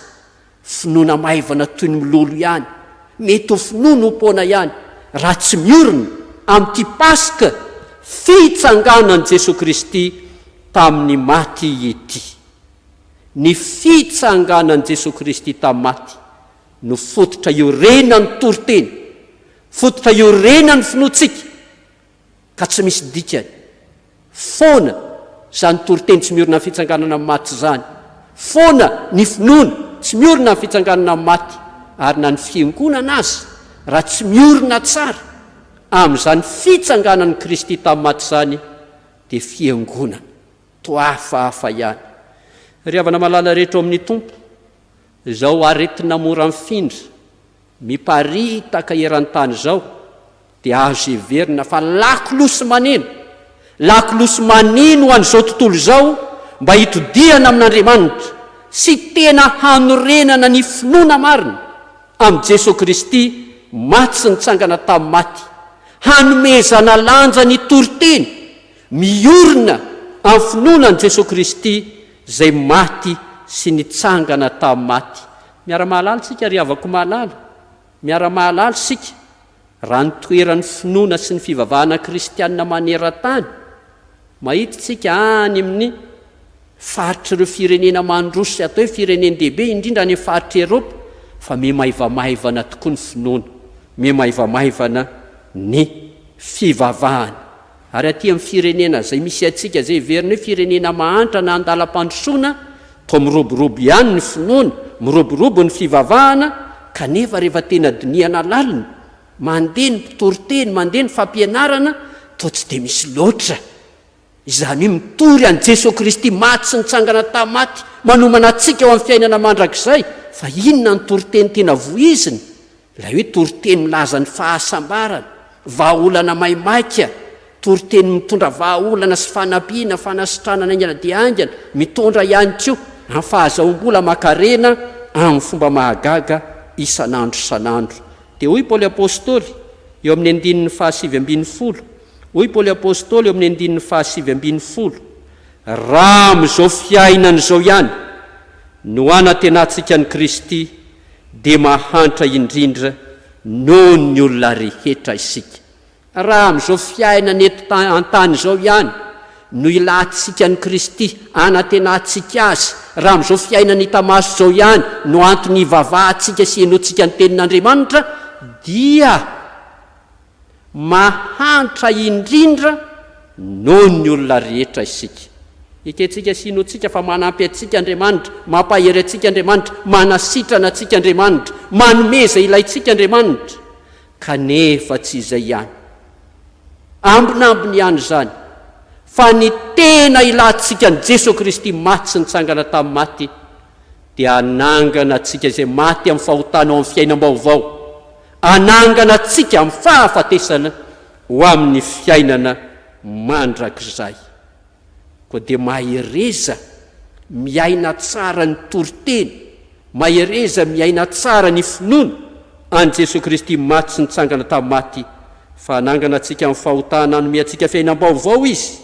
finoana maivana toy ny milolo ihany, mety ho finoana ho-poana ihany. Raha tsy miorina amin'ity Paska, fitsanganan' Jesosy Kristy tamin'ny maty ity. Ny fitsanganan' Jesosy Kristy tamin'ny maty no fototra iorenan'ny toriteny, fototra iorenan'ny finoantsika, ka tsy misy dikany. Foana zany toriteny tsy miorina amin'ny fitsanganana amin'ny maty zany. Foana ny finoana tsy miorina amin'ny fitsanganana amin'ny maty. Ary na ny fiangonana azy, raha tsy miorina tsara amin'izany fitsanganan'i Kristy tamin'ny maty zany, dia fiangonana toafahafa ihany. Ry havana malala rehetra amin'ny Tompo, izao aretina mora mifindra, miparitaka eran-tany izao, dia azo heverina fa lakolosy maneno, lakolosy maneno ho an'izao tontolo izao mba hitodiana amin'Andriamanitra sy tena hanorenana ny finoana marina amin'i Jesosy Kristy maty sy nitsangana tamin'ny maty, hanomezana lanja ny toriteny miorina amin'ny finoanan'i Jesosy Kristy izay maty sy nitsangana tamin'ny maty. Miara-mahalala sika ry havako mahalala, miara-mahalala sika raha ny toeran'ny finoana sy ny fivavahana kristianina maneran-tany. Mahita tsika any amin'ny faritry ireo firenena mandroso, atao hoe firenen'dehibe, indrindra any amin'ny faritra Eropa, fa memaivamaivana tokoa ny finoana, memaivamaivana ny fivavahana. Ary aty amin'ny firenena izay misy atsika izay heverina hoe firenena mahantra na andalam-pandrosoana, toa miroborobo ihany ny finoana, miroborobo ny fivavahana, kanefa rehefa tena dinihana lalina, mandeha ny toriteny, mandeha ny fampianarana, toa tsy dia misy loatra. Izany hoe mitory an'i Jesosy Kristy maty sy nitsangana tamin'ny maty, manomana antsika eo amin'ny fiainana mandrakizay. Fa inona ny toriteny tena voizina? Ilay hoe toriteny milaza ny fahasambarana, vahaolana maimaika, toriteny mitondra vahaolana sy fanampiana, fanasitranana aingana dia aingana, mitondra ihany koa amin'ny fahazahoam-bola makarena amin'ny fomba mahagaga isan'andro isan'andro. Dia hoy Paoly Apôstôly eo amin'ny andinin'ny fahasivy ambin'ny folo, hoy Paoly Apôstôly eo amin'ny andinin'ny fahasivy ambin'ny folo, raha amin'izao fiainana izao ihany no anatenantsika ny Kristy, dia mahantra indrindra noho ny olona rehetra isika. Raha amin'izao fiainana eto an-tany izao ihany no ilantsika ny Kristy, anatenantsika azy, raha amin'izao fiainana hita maso izao ihany no antony ivavahantsika sy enoantsika ny tenin'Andriamanitra, dia mahantra indrindra noho ny olona rehetra isika. Ikentsika sinoantsika fa manampy antsika Andriamanitra, mampahery antsika Andriamanitra, manasitrana antsika Andriamanitra, manomeza ilayntsika Andriamanitra. Kanefa tsy izay ihany, ambinambiny ihany izany, fa ny tena ilantsika ny Jesosy Kristy maty sy nitsangana tamin'ny maty, dia anangana antsika izay maty amin'ny fahotana ao amin'ny fiainam-baovao, anangana antsika amin'ny fahafatesana ho amin'ny fiainana mandrakizay. Koa dia mahereza miaina tsara ny toriteny, mahereza miaina tsara ny finoana an' Jesosy Kristy maty sy nitsangana tamin'ny maty, fa anangana antsika amin'ny fahotana hanome antsika fiainam-baovao izy,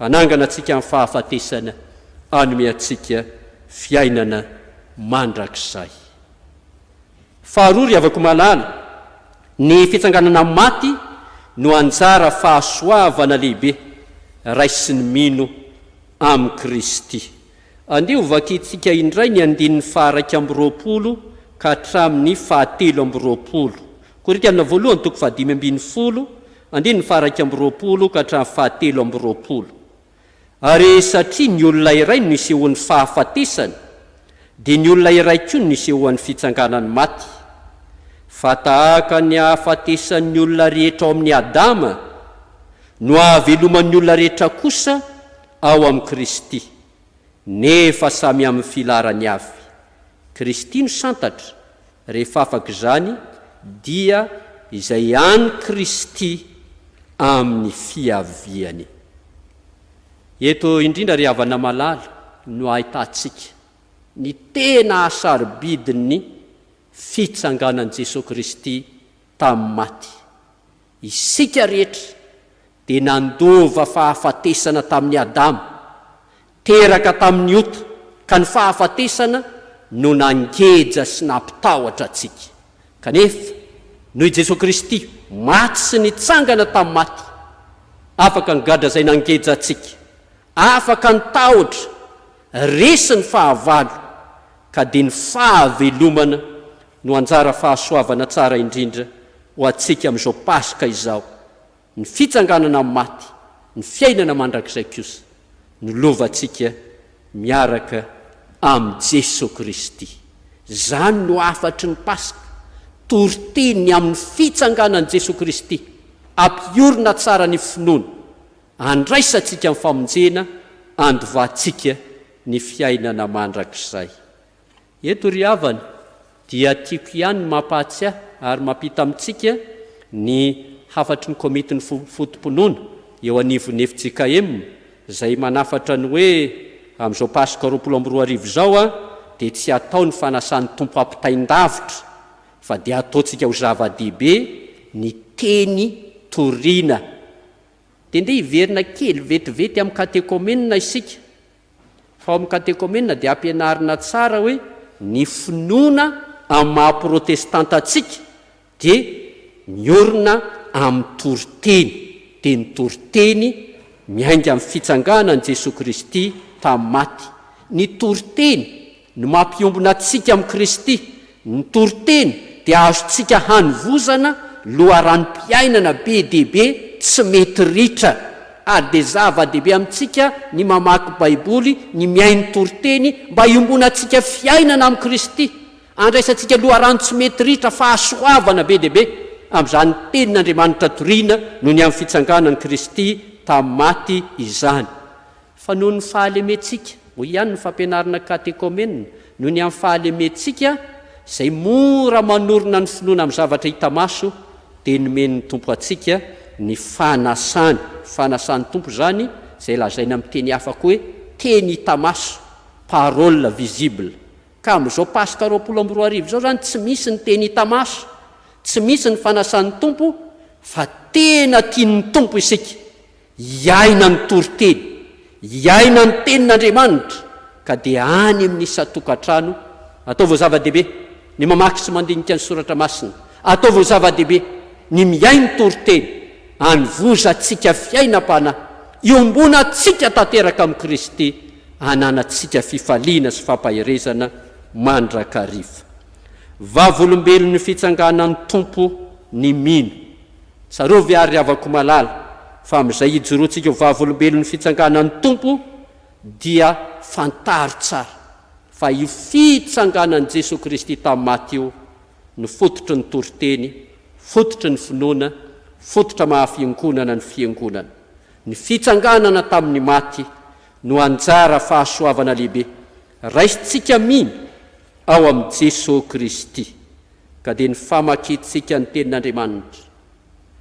anangana antsika amin'ny fahafatesana hanome antsika fiainana mandrakizay. Faharoa ry havako malala, ny fitsanganana amin'ny maty no anjara fahasoavana lehibe raisy ny mino amin'ny Kristy. Andeha hovakitsika indray ny andinin'ny faha-raika amby roapolo ka hatramin'ny fahatelo amby roapolo. Korintianina voalohany toko fahadimy ambin'ny folo, andinin'ny faha-raika amby roapolo ka hatramin'ny fahatelo amby roapolo. Ary satria ny olona iray no nisehoan'ny fahafatesana, dia ny olona iray koa no nisehoan'ny fitsanganan'ny maty. Fa tahaka ny hahafatesan'ny olona rehetra ao amin'ny Adama, no ahaveloman'ny olona rehetra kosa ao amin'ny Kristy, nefa samy amin'ny filarany avy. Kristy no santatra, rehefa afaka izany dia izay any Kristy amin'ny fiaviany. Eto indrindra ry havana malala no ahitantsika ny tena asarobidin'ny fitsanganan' Jesosy Kristy tamin'ny maty. Isika rehetra dia nandova fahafatesana tamin'ny Adama, teraka tamin'ny ota, ka ny fahafatesana no nangeja sy nampitahotra antsika. Kanefa noho Jesosy Kristy maty sy nitsangana tamin'ny maty, afaka nygadra izay nangeja antsika, afaka nitahotra resy ny fahavalo, ka dia ny fahavelomana no anjara fahasoavana tsara indrindra ho antsika amin'izao Paska izao. Ny fitsanganana amin'ny maty, ny fiainana mandrakizay kosa no lovantsika miaraka amin'ny Jesosy Kristy. Zany no afatry ny Paska, toriteniny amin'ny fitsanganan' Jesosy Kristy, ampiorina tsara ny finoana, andraisantsika amin'ny famonjena, andovatsika ny fiainana mandrakizay. Eto ry havana dia tiako ihany mampahatsy ary mampita amintsika ny hafatry ny komitin'ny fotom-pinoana eo anivon'ny FJKM, izay manafatra ny hoe amin'izao Paska 24 izao dia tsy atao ny fanasan'ny tompo ampitaindavitra, fa dia ataontsika ho zava-dehibe ny teny toriana. Dia ndeha hiverina kely vetivety amin'ny katekomenina isika, fa amin'ny katekomenina dia ampianarina tsara hoe ny finoana amin'ny maha-protestanta atsika dia miorina amin'ny toriteny, dia ny toriteny miainga amin'ny fitsanganan' Jesosy Kristy tamin'ny maty. Ny toriteny no mampiombona atsika amin'ny Kristy, ny toriteny dia azontsika hanovozana loharan'nim-piainana be dehibe tsy mety ritra, ary dia zava-dehibe amintsika ny mamaky baiboly, ny miainy toriteny mba hiombona atsika fiainana amin'ny Kristy, andraisantsika loharano tsy mety ritra fahasoavana be dehibe amin'izany tenin'Andriamanitra toriana no ny amin'ny fitsanganan'i Kristy tamin'ny maty izany. Fa noho ny fahalementsika, ho ihany ny fampianarana katekomenina, noho ny amin'ny fahalementsika izay mora manorina ny finoana amin'ny zavatra hita maso, dia nomen'ny tompo atsika ny fanasan'ny tompo zany, izay lazaina amin'ny teny afaka hoe teny hita maso, parole visible. Ka amin'izao Paska 24 izao zany tsy misy ny teny hita maso, tsy misy ny fanasan'ny tompo, fa tena tian'ny tompo isika iaina ny toriteny, iaina ny tenin'Andriamanitra, ka dia any amin'ny isa-tokantrano ataova zava-dehibe ny mamaky sy mandinika ny soratra masina, ataova zava-dehibe ny miainy toriteny, anvoza atsika fiainam-pana, iombona atsika tanteraka amin'ny Kristy, ananatsika fifaliana sy fampahirezana mandrakariva. Vavolombelon'ny fitsanganan'ny tompo ny mino. Tsarao ve ary havako malala fa amin'izay hijoroantsika vavolombelon'ny fitsanganan'ny tompo dia fantaro tsara fa io fitsanganan' Jesosy Kristy tamin'ny maty io no fototry ny toriteny, fototry ny finoana, fototra mahafiangonana ny fiangonana. Ny fitsanganana tamin'ny maty no anjara fahasoavana lehibe raisintsika mino ao amin'ny Jesosy Kristy, ka dia ny famakitsika ny tenin'Andriamanitra,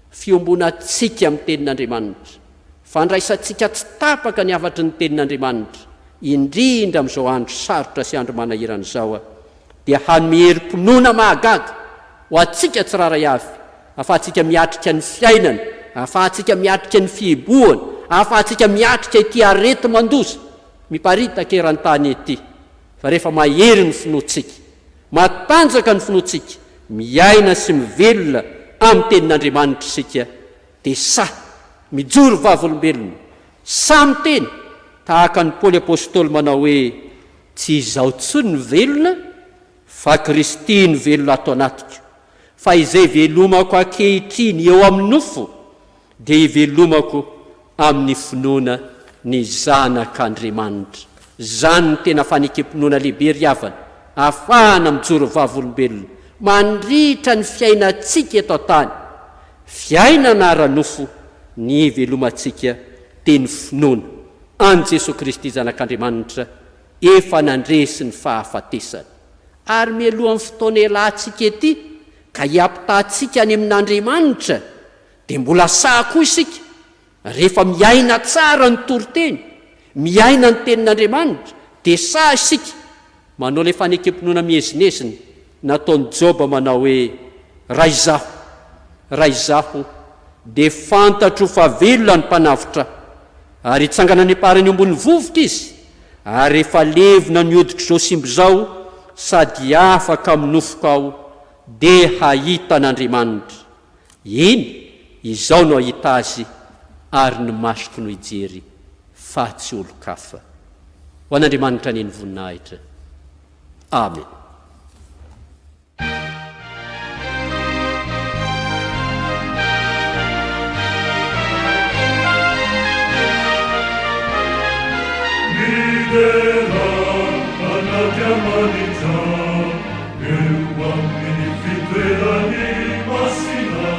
fiombonantsika amin'ny tenin'Andriamanitra, fandraisantsika tsy tapaka ny afatry ny tenin'Andriamanitra, indrindra amin'izao andro sarotra sy andro manahirana izao, dia hanome herim-pinoana mahagaga ho antsika tsiraray avy, ahafahantsika miatrika ny fiainana, ahafahantsika miatrika ny fiebohana, ahafahantsika miatrika ity arety mandoza miparitaka eran-tany ety. Fa rehefa mahery ny finoantsika, matanjaka ny finoantsika, miaina sy mivelona amin'ny tenin'Andriamanitra isika, dia mijoro vavolombelona, samy teny tahaka ny Paoly apôstôly manao hoe tsy izaho tsony ny velona, fa Kristy ny velona ato anatiko, fa izay velomako ankehitriny eo amin'ny nofo dia hivelomako amin'ny finoana ny zanak'Andriamanitra. Zany ny tena fanekem-pinoana lehibe ry havana, ahafahana mijoro vavolombelona, mandritra ny fiainantsika eto an-tany, fiainana ara-nofo ny velomantsika teny finoana an Jesosy Kristy zanak'Andriamanitra efa nandresy ny fahafatesany ary mialohan'ny fotoana elahntsika ety ka hiampitahantsika any amin'Andriamanitra dia mbola saha koa isika rehefa miaina tsara ny toroteny miaina ny tenin'Andriamanitra dia saha isika manao ilay fanekem-pinoana miezinesiny nataony Joba manao hoe ray izaho dia fantatro fa velona ny mpanavotra ary hitsanganany aparany ambony vovoka izy ary efa levona ny hoditra izao simbo izao sady afaka minofoka aho dia hahita an'Andriamanitra. Iny izao no hahita azy ary ny masoko no hijery fa tsy olo-kafa. Ho an'Andriamanitra ny voninahitra. Amen. FIDERANA chiamanita amin'ny FIDERANY masina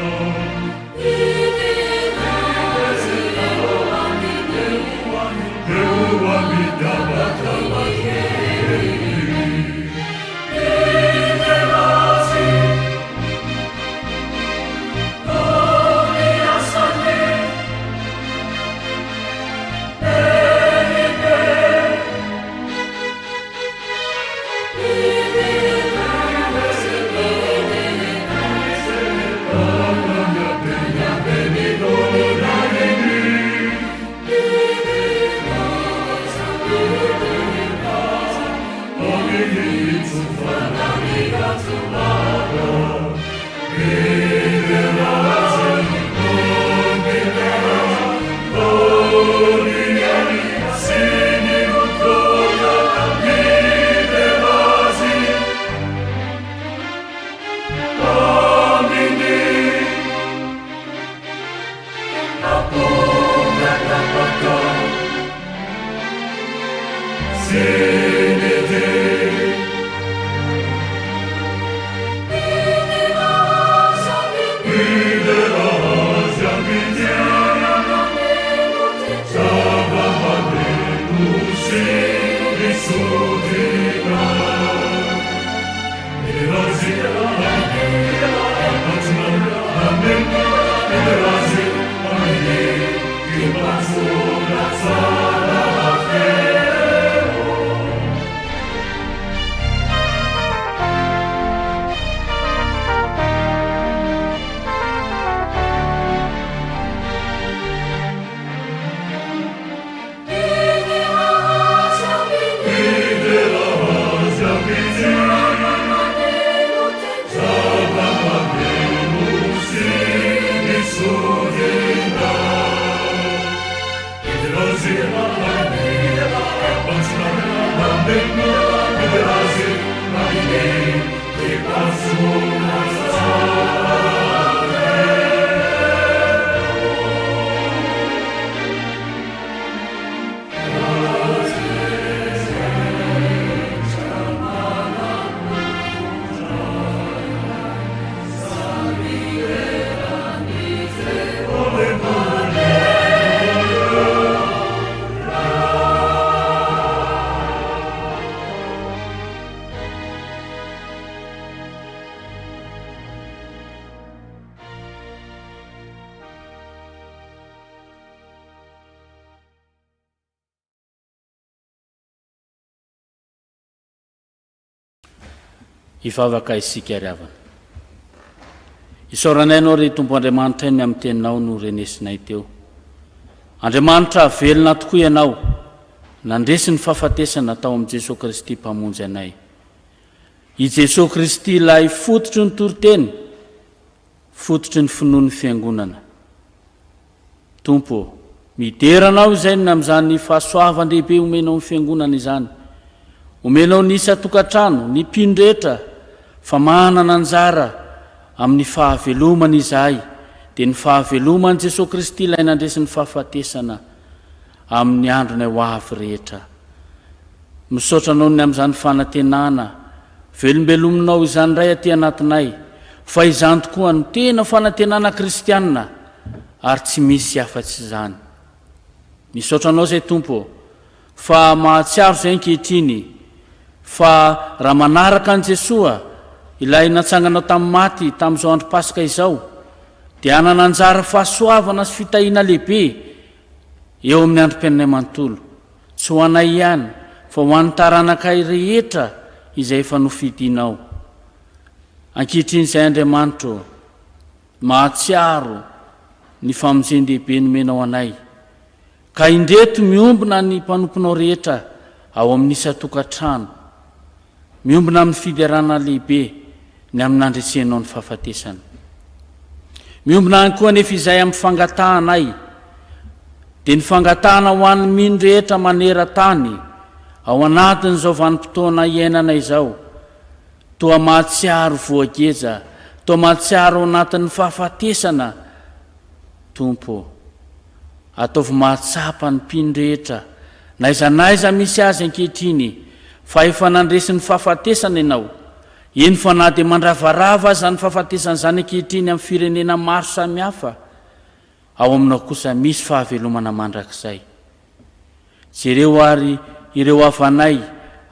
Ivavaka isika ry-havana. Isaoranay ry Tompo Andriamanitra iny amin'ny teninao no renesinay teo. Andriamanitra velona tokoa ianao nandresy ny fahafatesana tao amin'ny Jesosy Kristy mpamonjy anay. I Jesosy Kristy ilay fototry ny toroteny, fototry ny finoan'ny fiangonana. Tompo, mideranao izay amin'izany fahasoavan-dehibe omenao ny fiangonana izany. Omenao ny isa-tokantrano, ny mpino-rehetra fa manana anjara amin'ny fahavelomany izahay, dia ny fahaveloman'i Jesosy Kristy ilay nandresy ny fahafatesana amin'ny andronay ho avy rehetra. Misaotranao ny amin'izany fanantenana, velombelominao izany ray aty anatinay, fa izany tokoa ny tena fanantenana kristianina ary tsy misy afa-tsy izany. Misaotra anao izay Tompo fa mahatsiaro izay ankehitriny fa raha manaraka an' Jesoa ilay natsanganao tamin'ny maty tamin'izao andro Paska izao dia hanana anjara fahasoavana sy fitahiana lehibe eo amin'ny androm-piainanay manontolo, tsy ho anay ihany fa ho an'ny taranakay rehetra izay efa nofidinao. Ankehitriny izay Andriamanitro, mahatsiaro ny famonjen-dehibe nomenao anay, ka indreto miombona ny mpanomponao rehetra ao amin'ny isa-tokantrano, miombona amin'ny fiderana lehibe ny amin'ny andresenao ny fahafatesana. Miombona any koa nefa izay amin'ny fangatahanay, dia ny fangatahana ho an'ny mino rehetra manera-tany ao anatin'izao vanim-potoana iainana izao, toa mahatsiaro voageja, toa mahatsiaro ao anatin'ny fahafatesana. Tompo, ataovy mahatsapa ny mpino rehetra naizanaiza misy azy ankehitriny fa efa nandresy ny fahafatesana ianao. Eny fa na dia mandravarava aza ny fahafatesana izany ankehitriny amin'ny firenena maro samihafa, ao aminao kosa misy fahavelomana mandrakizay. Jereo ary ireo havanay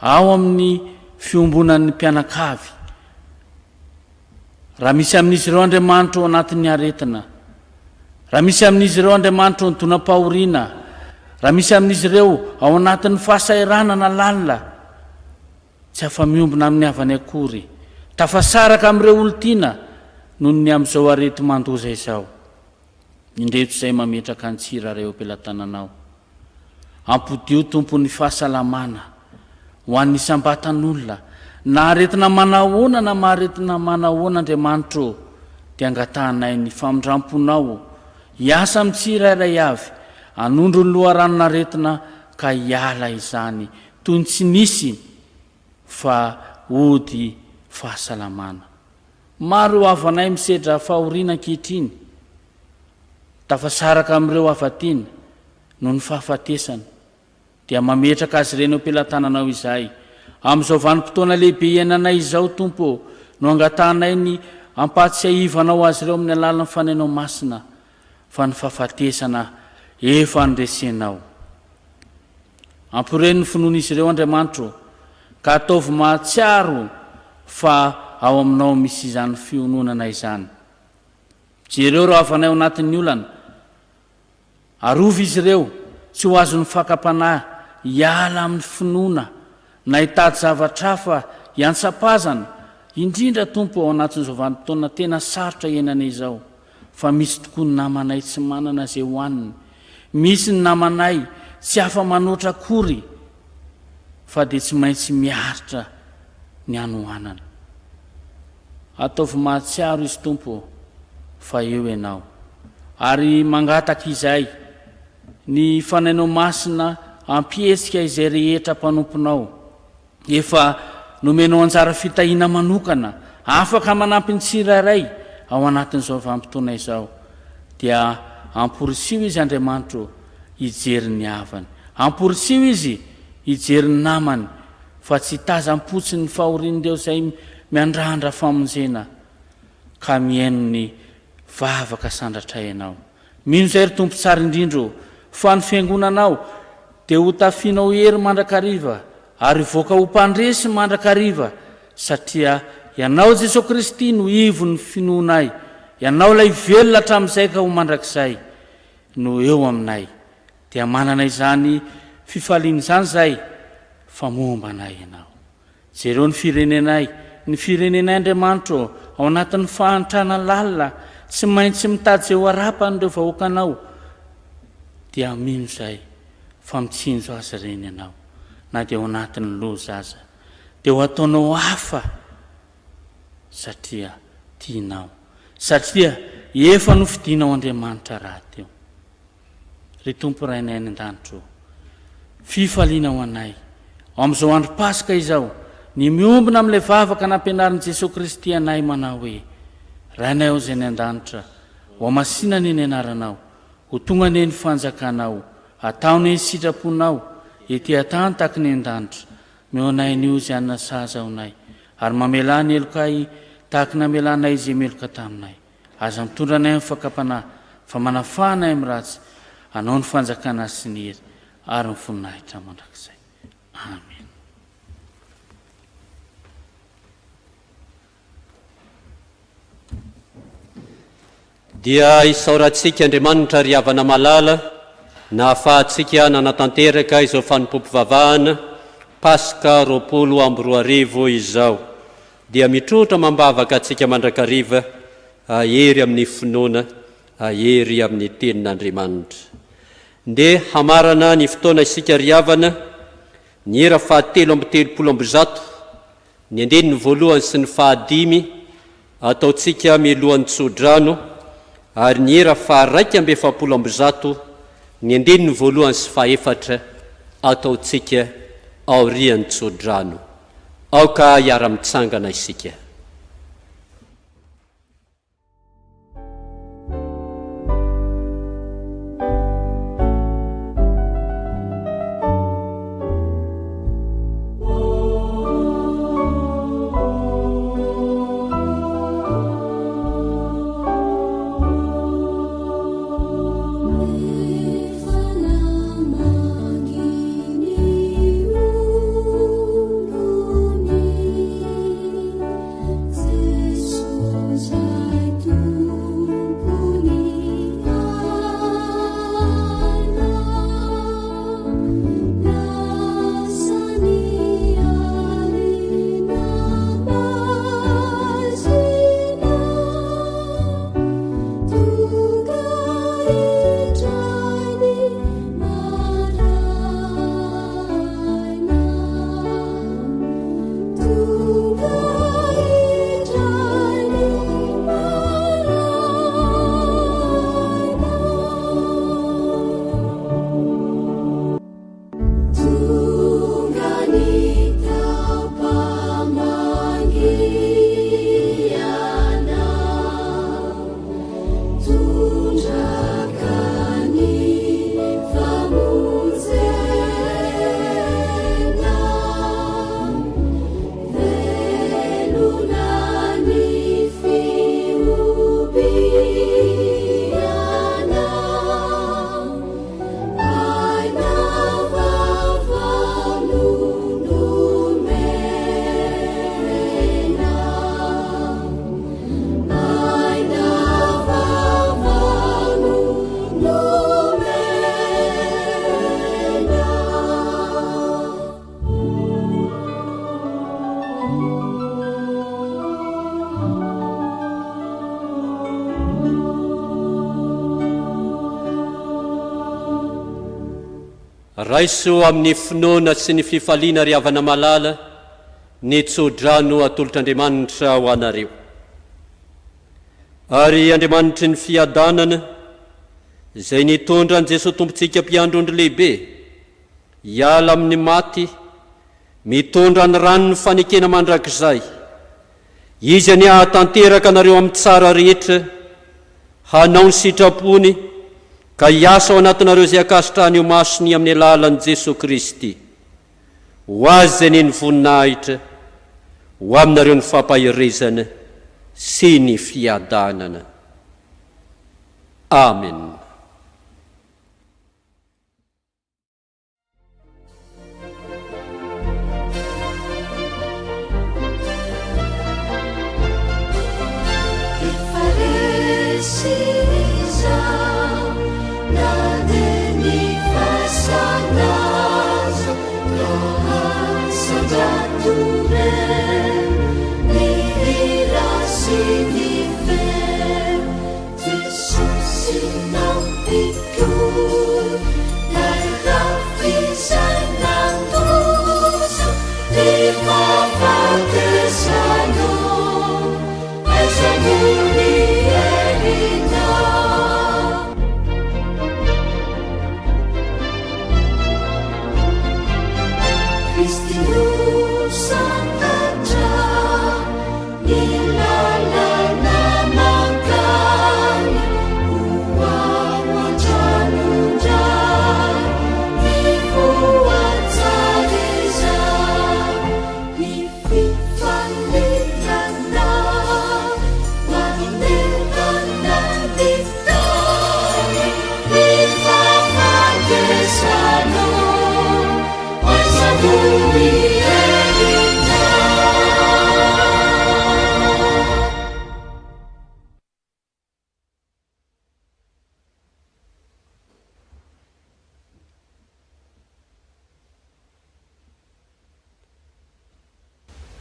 ao amin'ny fiombonan'ny mpianakavy, raha misy amin'izy ireo Andriamanitro ao anatin'ny aretina, raha misy amin'izy ireo Andriamanitro ny donam-pahoriana, raha misy amin'izy ireo ao anatin'ny fahasairanana lalina, tsy afa-miombona amin'ny havany akory, tafasaraka amin'ireo olontiana noho ny amin'izao arety mandoza izao. Indreto izay mametraka ny tsira reo am-pelatananao. Ampodio Tompo ny fahasalamana ho an'ny sambatan'olona, na aretina manahoana na maharetina manahoana Andriamanitro, dia angatahanay ny famindramponao hiasa amin'ny tsirairay avy, anondro ny loharanon'aretina ka hiala izany toy ny tsy nisy fa ody fahasalamana. Maro havanay misedra fahoriana ankehitriny, tafasaraka amin'ireo hafatiana noho ny fahafatesana, dia mametraka azy ireny am-pelatananao izay. Amin'izao vanim-potoana lehibe iainanay izao Tompo, no angatahanay ny ampatsiahivanao azy ireo amin'ny alalan'ny fanainao masina, fa ny fahafatesana efa nresenao. Ampireny ny finoan'izy ireo Andriamanitro, ka ataovy mahatsiaro fa ao aminao misy izany fiononana izany. Jereo reo havanay ao anatin'ny olana, arovy izy ireo tsy ho azo ny fakapanahy hiala amin'ny finoana na hitady zavatra hafa hiantsapazana, indrindra Tompo ao anatin'izao vanim-potoana tena sarotra iainana izao. Fa misy tokoa ny namanay tsy manana izay hoaniny, misy ny namanay tsy hafa manoatra akory, fa dia tsy maintsy miaritra ny anohanana. Ataovy mahatsiaro izy Tompo fa eo ianao, ary mangataka izay ny fanainao masina ampietsika izay rehetra mpanomponao, efa nomenao anjara fitahiana manokana afaka manampy ny tsirairay ao anatin'izao vanim-potoana izao, dia amporisio izy Andriamanitro hijery ny havany, amporisio izy hijery ny namany, fa tsy tazam-potsy ny fahorian'ireo izay miandrandra famonjena, ka mihaino ny vavaka sandratra ianao. Mino izay ry Tompo tsara indrindro fa ny fiangonanao dia ho tafianao hery mandrakariva ary voaka ho mpandresy mandrakariva, satria ianao Jesosy Kristy no ivo ny finoanay, ianao ilay velona hatramin'izay ka ho mandrakizay no eo aminay, dia manana izany fifaliana izany izay fa momba anay ianao. Jereo ny firenenay Andriamanitro ao anatin'ny fahantrana lalina, tsy maintsy mitady izay ho arapan'ireo vahoakanao, dia mino izay fa mitsinjo azy ireny ianao, na dia ao anatin'ny loza aza, dia ho ataonao hafa satria tianao, satria efa nofidinao Andriamanitra raha teo. Ry Tompo rainay any an-danitro, fifaliana ho anay ao amin'izao andro Paska izao, ny miombona amin'ilay vavaka nampianarin'i Jesosy Kristy anay manao hoe: rainay ao izay ny an-danitra, ho amasinany ny anaranao, ho tonga ny fanjakanao, ataony ny sitraponao, ety atany taky ny an-danitra, meonay nio izay anina saza aonay, ary mamela ny elokay tahaky namelanay izay meloka taminay. Aza mitondra anay amin'ny fakapanahy, fa manafanay amin'ny ratsy anao ny fanjakana sy ny hery ary ny voninahitra mandrakizay. Amen. Dia isaorantsika Andriamanitra ry havana malala na ahafahantsika nanatanteraka izao Fanompoam-pivavahana Paska 20 izao. Dia mitrotra mambavaka atsika mandrakariva ahery amin'ny finoana, ahery amin'ny tenin'Andriamanitra. Nde hamarana ny fotoana isika ry havana ny hera 730, ny andeny ny voalohany sy ny 5 ataotsika milohan'ny tsodrano, ary ny hera 270, ny andeny ny voalohany sy 4 ataotsika aorian'ny tsodrano. Aoka hiara-mitsangana isika. Raiso amin'ny finoana sy ny fifaliana ry havana malala ny tsodrano atolotr'Andriamanitra ho anareo. Ary Andriamanitry ny fiadanana izay nitondra an' Jesosy tompontsika mpiandrondry lehibe hiala amin'ny maty, mitondra ny rano ny fanekena mandrakizay. Izy any hahatanteraka anareo amin'ny tsara rehetra, hanao ny sitrapony, ka hiasa ao anatinareo izay akasitrahany io masony amin'ny alalan'i Jesosy Kristy. Ho azy izay ny voninahitra, ho aminareo ny fampahirezana sy ny fiadanana. Amen. Family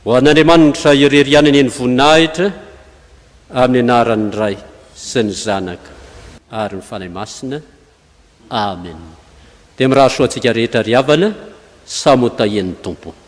ho an'Andriamanitra irerianany ny voninahitra amin'ny anaran'ny Ray sy ny Zanaka ary ny fanahy masina. Amen. Dia mirahasoa antsika rehetra ry havana, samotahian'ny Tompo.